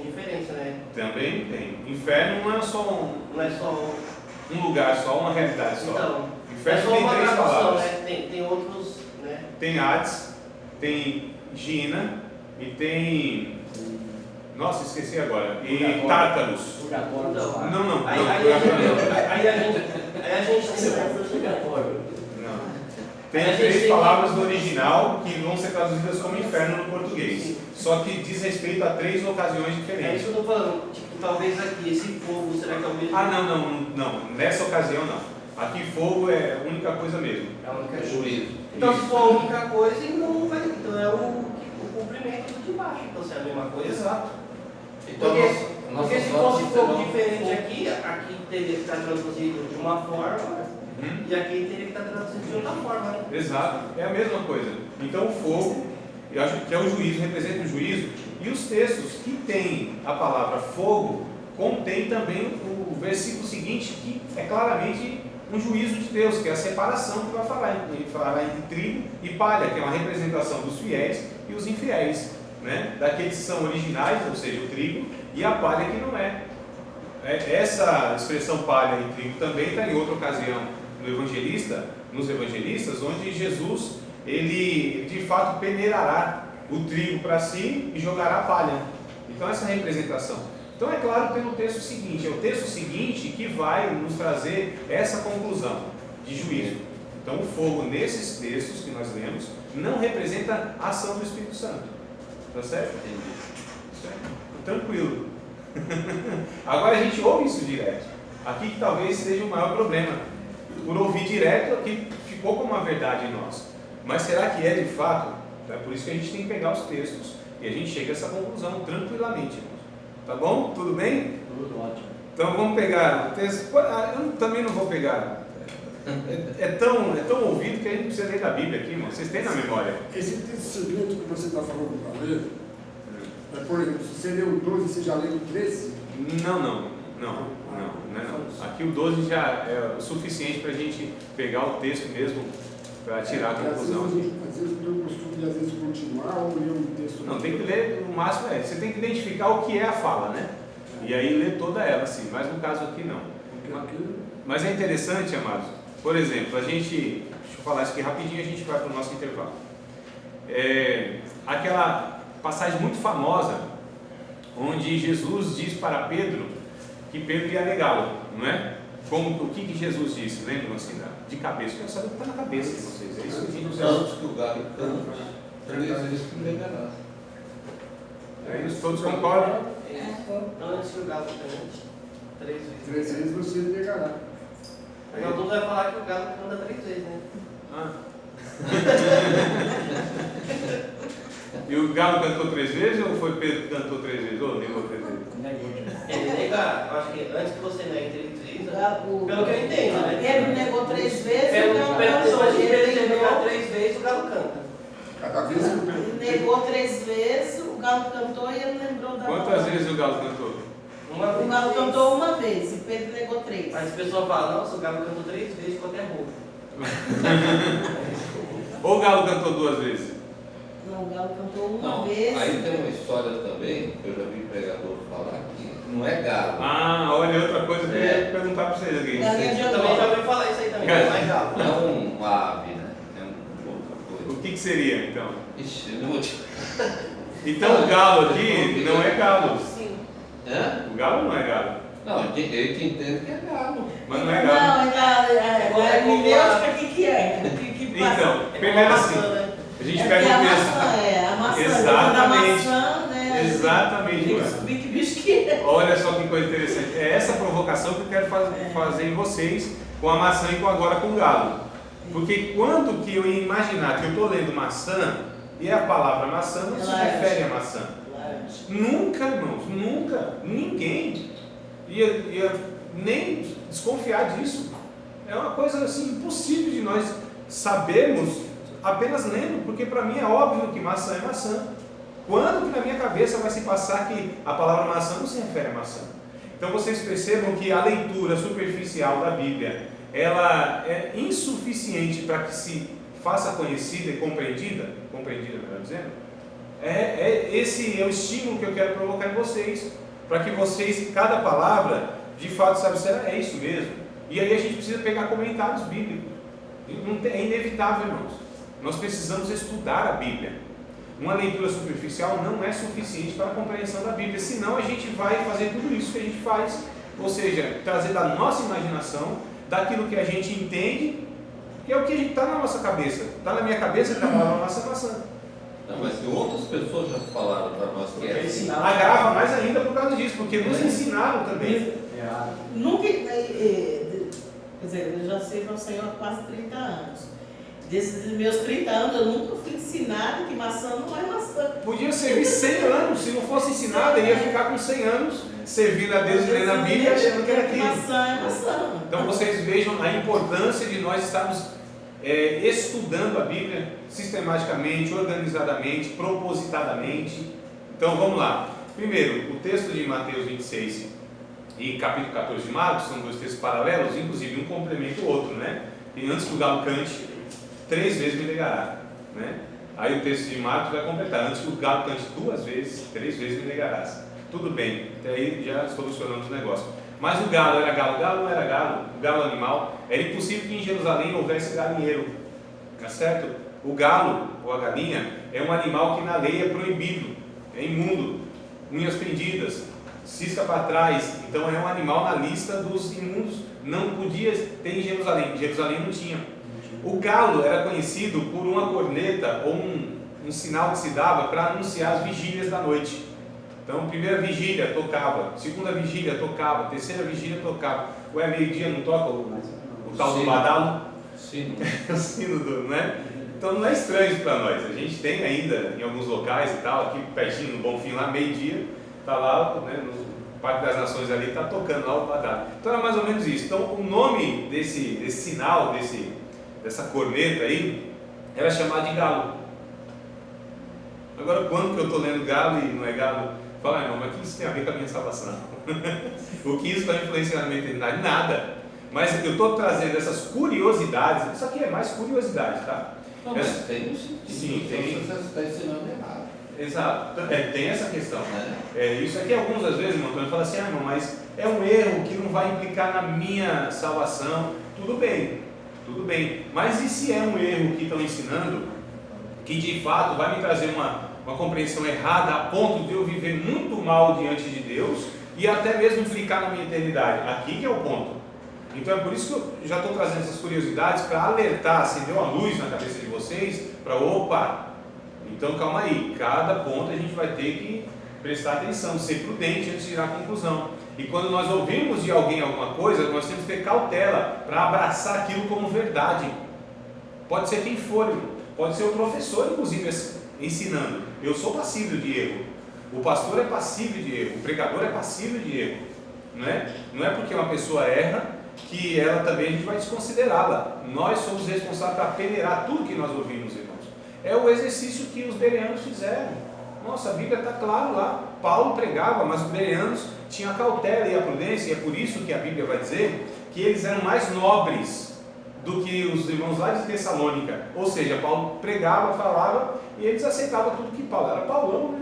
diferença, né? Também tem. Inferno não é só Não é só. um lugar, só uma realidade só. Então, Inferno é só tem uma três tradução, palavras. né? Tem outros, né? Tem Hades, tem Gina e tem. Nossa, esqueci agora. E Purgatório. Tártaros. Purgatório. Então, Não. Aí a gente Não. Tem Aí a gente três tem palavras que- no original que vão ser traduzidas como inferno no português. Só que diz respeito a três ocasiões É isso diferentes. que eu estou falando. Tipo, talvez aqui, esse fogo, será que é o mesmo? Não. Nessa ocasião não. Aqui fogo é a única coisa mesmo. É a única É coisa. juízo. Então, se for a única coisa, então, então é o cumprimento do de baixo. Então, se é a mesma coisa. Exato. Então, Porque se fosse fogo diferente aqui teria que estar traduzido de uma forma e aqui teria que estar traduzido de outra forma, né? Exato, é a mesma coisa. Então o fogo, eu acho que é o juízo, representa o juízo, e os textos que têm a palavra fogo contém também o versículo seguinte, que é claramente um juízo de Deus, que é a separação que vai falar. Ele falará entre trigo e palha, que é uma representação dos fiéis e os infiéis, né? Daqueles que são originais, ou seja, o trigo, e a palha que não é. Essa expressão palha e trigo também está em outra ocasião nos evangelistas, onde Jesus, ele de fato peneirará o trigo para si e jogará a palha. Então essa representação. Então é claro pelo texto seguinte, é o texto seguinte que vai nos trazer essa conclusão de juízo. Então o fogo nesses textos que nós lemos não representa a ação do Espírito Santo. Tá certo? Certo? Tranquilo. Agora a gente ouve isso direto. Aqui que talvez seja o maior problema. Por ouvir direto, aqui ficou como uma verdade em nós. Mas será que é de fato? É por isso que a gente tem que pegar os textos E a gente chega a essa conclusão tranquilamente, irmãos. Tá bom? Tudo bem? Tudo ótimo. Então vamos pegar o texto. Eu também não vou pegar. É tão ouvido que a gente não precisa ler da Bíblia aqui, irmão. Vocês têm na memória. Esse segmento que você está falando para ler, por exemplo, se você leu o 12, você já leu o 13? Não. Aqui o 12 já é o suficiente para a gente pegar o texto mesmo para tirar a conclusão. Às vezes eu costumo de às vezes continuar ou ler um texto. Não, tem que ler, no máximo você tem que identificar o que é a fala, né? E aí ler toda ela, sim, mas no caso aqui não. Mas é interessante, amados, por exemplo, deixa eu falar isso aqui rapidinho, a gente vai para o nosso intervalo. Aquela passagem muito famosa, onde Jesus diz para Pedro que Pedro ia negá-lo, não é? O que Jesus disse? Lembram assim, de cabeça? Eu quero saber o que está na cabeça de vocês. É isso que Antes que o galo cante, 3 vezes que negarás. É isso, todos concordam? Antes que o galo cante, 3 vezes. 3 vezes você negará. Então todo vai falar que o galo canta 3 vezes, né? E o galo cantou 3 vezes ou foi Pedro que cantou 3 vezes? Ou negou 3 vezes? Ele nega, eu acho que antes que você negue 3 vezes, O- pelo que eu entendo, né? Pedro negou 3 vezes, Pelo o depois galo de Pedro cantou. negar 3 vezes, o galo canta. Cada vez que eu Ele negou 3 vezes, o galo cantou e ele lembrou da Quantas palavra. vezes o galo cantou? Uma O vez. galo cantou uma vez e Pedro negou 3. Mas a pessoa fala, nossa, o galo cantou 3 vezes, ficou até rouco. Ou o galo cantou 2 vezes? Não, o galo cantou uma Não, vez. aí tem uma história também, que eu já vi pregador falar, que não é galo. Olha, outra coisa que eu ia perguntar para vocês aqui. Galinha de Eu também já Angora. ouvi falar isso aí também, Cara, não é galo. Não é uma ave, né? É outra O coisa. que seria então? Ixi, eu não vou te... Então o galo aqui não é galo. Sim. Hã? O galo não é galo. Não, eu te entendo que é galo. Mas não é galo. Não, é hermenêutica, que é? Que passa? Então, É primeiro como assim, maçã, né? a gente É pega porque o a texto. maçã, a maçã. Exatamente. A maçã, né? Exatamente, Tem que mano. descobrir que bicho que é. Olha só que coisa interessante. É essa provocação que eu quero fazer em vocês com a maçã e agora com o galo. Porque quando que eu ia imaginar que eu estou lendo maçã e a palavra maçã não se Laranja. refere a maçã? Laranja. Nunca, irmãos, nunca, ninguém ia nem desconfiar disso. É uma coisa assim impossível de nós sabermos apenas lendo, porque para mim é óbvio que maçã é maçã. Quando que na minha cabeça vai se passar que a palavra maçã não se refere a maçã? Então vocês percebam que a leitura superficial da Bíblia, ela é insuficiente para que se faça conhecida e compreendida, melhor dizendo. Esse é o estímulo que eu quero provocar em vocês, para que vocês, cada palavra, de fato, sabe, é isso mesmo. E aí a gente precisa pegar comentários bíblicos. É inevitável, irmãos. Nós precisamos estudar a Bíblia. Uma leitura superficial não é suficiente para a compreensão da Bíblia, senão a gente vai fazer tudo isso que a gente faz, ou seja, trazer da nossa imaginação, daquilo que a gente entende, que é o que está na nossa cabeça. Está na minha cabeça que a palavra maçã é maçã. Não, mas se outras pessoas já falaram para nós que é assim. Agrava mais ainda por causa disso, porque nos ensinaram também. Nunca, quer dizer, eu já sirvo ao Senhor há quase 30 anos. Desses meus 30 anos, eu nunca fui ensinada que maçã não é maçã. Podia servir 100 anos, se não fosse ensinada, ia ficar com 100 anos, servindo a Deus e lendo a Bíblia, achando que era aquilo. Maçã é maçã. Então vocês vejam a importância de nós estarmos estudando a Bíblia sistematicamente, organizadamente, propositadamente. Então vamos lá. Primeiro, o texto de Mateus 26 e capítulo 14 de Marcos são 2 textos paralelos, inclusive um complementa o outro, né? E antes que o galo cante, 3 vezes me negará, né? Aí o texto de Marcos vai completar: antes que o galo cante 2 vezes, 3 vezes me negarás. Tudo bem, até aí já solucionamos o negócio. Mas o galo era galo? O galo não era galo, o galo animal. Era impossível que em Jerusalém houvesse galinheiro, tá certo? O galo, ou a galinha, é um animal que na lei é proibido, é imundo, unhas fendidas, cisca para trás. Então é um animal na lista dos imundos, não podia ter em Jerusalém. Em Jerusalém não tinha. O galo era conhecido por uma corneta ou um sinal que se dava para anunciar as vigílias da noite. Então, primeira vigília tocava, segunda vigília tocava, terceira vigília tocava. Ué, meio-dia não toca o tal do badalo? Sim. O sino do, né? Então não é estranho isso para nós. A gente tem ainda em alguns locais e tal, aqui pertinho no Bonfim, lá meio-dia, tá lá, né, no Parque das Nações ali, tá tocando lá o badalo. Então era mais ou menos isso. Então o nome desse sinal, dessa corneta aí, era chamado de galo. Agora, quando que eu estou lendo galo e não é galo, fala, não, mas o que isso tem a ver com a minha salvação? O que isso vai influenciar na minha eternidade? Nada. Mas eu estou trazendo essas curiosidades, isso aqui é mais curiosidade, tá? Não, mas tem um sentido. Sim, tem. Você está ensinando errado. Exato, tem essa questão. Isso aqui, algumas das vezes, irmão Antônio fala assim, irmão, mas é um erro que não vai implicar na minha salvação. Tudo bem, mas e se é um erro que estão ensinando, que de fato vai me trazer uma compreensão errada a ponto de eu viver muito mal diante de Deus e até mesmo implicar na minha eternidade? Aqui que é o ponto. Então é por isso que eu já estou trazendo essas curiosidades para alertar, acender uma luz na cabeça de vocês, para opa, então calma aí, cada ponto a gente vai ter que prestar atenção, ser prudente antes de tirar a conclusão. E quando nós ouvimos de alguém alguma coisa, nós temos que ter cautela para abraçar aquilo como verdade. Pode ser quem for, pode ser o professor, inclusive, ensinando. Eu sou passível de erro. O pastor é passível de erro. O pregador é passível de erro. Não é porque uma pessoa erra que ela também a gente vai desconsiderá-la. Nós somos responsáveis para peneirar tudo que nós ouvimos, irmãos. É o exercício que os bereanos fizeram. Nossa, a Bíblia está claro lá. Paulo pregava, mas os bereanos tinham a cautela e a prudência, e é por isso que a Bíblia vai dizer que eles eram mais nobres do que os irmãos lá de Tessalônica. Ou seja, Paulo pregava, falava, e eles aceitavam tudo que Paulo era. Paulão, né?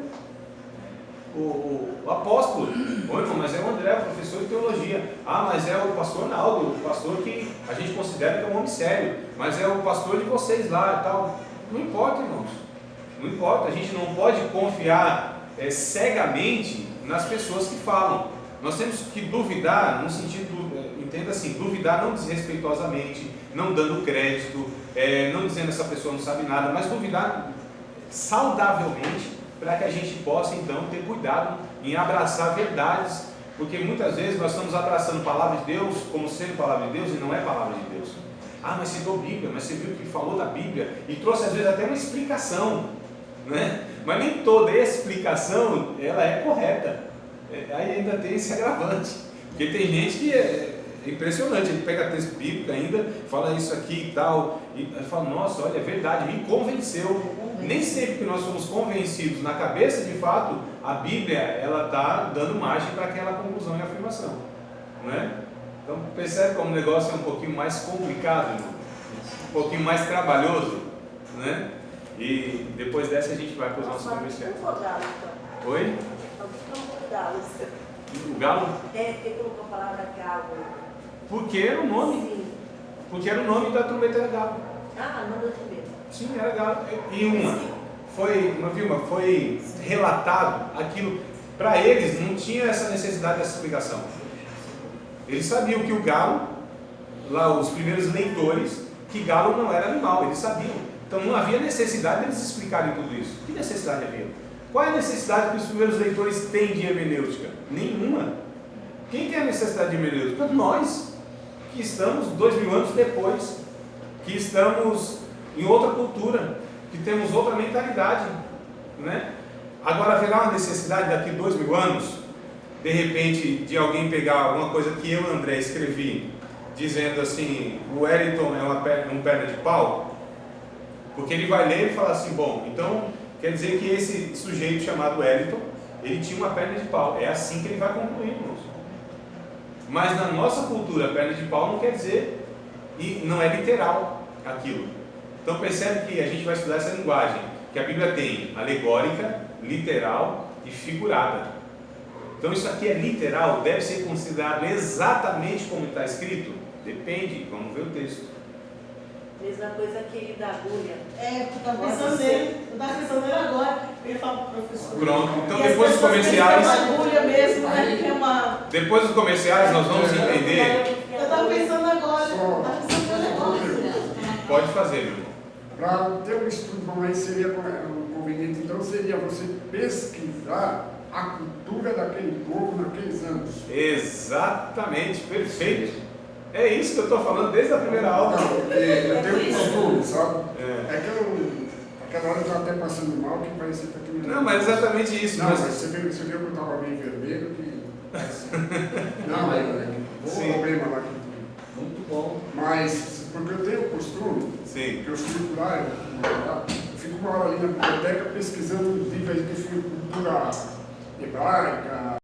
O apóstolo, irmão, mas é o André, professor de teologia. Ah, mas é o pastor Naldo, o pastor que a gente considera que é um homem sério, mas é o pastor de vocês lá e tal. Não importa, irmãos, não importa. A gente não pode confiar cegamente nas pessoas que falam. Nós temos que duvidar, no sentido, entenda assim, duvidar não desrespeitosamente, não dando crédito, não dizendo que essa pessoa não sabe nada, mas duvidar saudavelmente, para que a gente possa então ter cuidado em abraçar verdades, porque muitas vezes nós estamos abraçando a palavra de Deus como sendo palavra de Deus e não é palavra de Deus. Ah, mas citou Bíblia, mas você viu que falou da Bíblia e trouxe às vezes até uma explicação, né? Mas nem toda explicação ela é correta. Aí ainda tem esse agravante, porque tem gente que é impressionante, ele pega texto bíblico ainda, fala isso aqui e tal, e fala, nossa, olha, é verdade, me convenceu. Nem sempre que nós somos convencidos na cabeça, de fato, a Bíblia ela está dando margem para aquela conclusão e afirmação, não é? Então percebe como o negócio é um pouquinho mais complicado, irmão? Um pouquinho mais trabalhoso, né? E depois dessa a gente vai para os nossos comerciais. Oi? O galo? Porque colocou a palavra galo. Porque era o nome. Sim. Porque era o nome da trombeta, era galo. Ah, não da trombeta. Sim, era galo. E foi relatado aquilo. Para eles não tinha essa necessidade dessa explicação. Eles sabiam que o galo, lá os primeiros leitores, que galo não era animal, eles sabiam. Então não havia necessidade deles explicarem tudo isso. Que necessidade havia? Qual é a necessidade que os primeiros leitores têm de hermenêutica? Nenhuma. Quem tem a necessidade de hermenêutica? Nós, que estamos 2000 anos depois, que estamos em outra cultura, que temos outra mentalidade, né? Agora haverá uma necessidade daqui 2000 anos, de repente, de alguém pegar alguma coisa que eu, André, escrevi, dizendo assim, o Wellington é um perna de pau, porque ele vai ler e fala assim, bom, então quer dizer que esse sujeito chamado Wellington, ele tinha uma perna de pau. É assim que ele vai concluir, irmãos. Mas na nossa cultura, perna de pau não quer dizer, e não é literal aquilo. Então percebe que a gente vai estudar essa linguagem, que a Bíblia tem alegórica, literal e figurada. Então isso aqui é literal, deve ser considerado exatamente como está escrito? Depende, vamos ver o texto. Mesma coisa aquele da agulha. Eu estava pensando nele agora. Ele fala para o professor. Pronto, então depois dos comerciais. É uma agulha mesmo, né? Que é uma... Depois dos comerciais nós vamos entender. Eu estava pensando agora. Estava pensando agora. Pode fazer, meu irmão. Para ter um estudo bom aí seria conveniente, então seria você pesquisar a cultura daquele povo naqueles anos. Exatamente, perfeito. É isso que eu estou falando desde a primeira aula. Não, porque eu tenho um costume, sabe? É. É que eu, aquela hora eu estava até passando mal, que parecia que aquilo... Não, mas é exatamente isso. Não, mas- mas você viu que eu estava meio vermelho, que... Não, Mas- mas Sim. um problema lá. Muito bom. Mas, porque eu tenho o costume, Sim. que eu fico lá, eu fico uma hora ali na biblioteca pesquisando livros de cultura hebraica,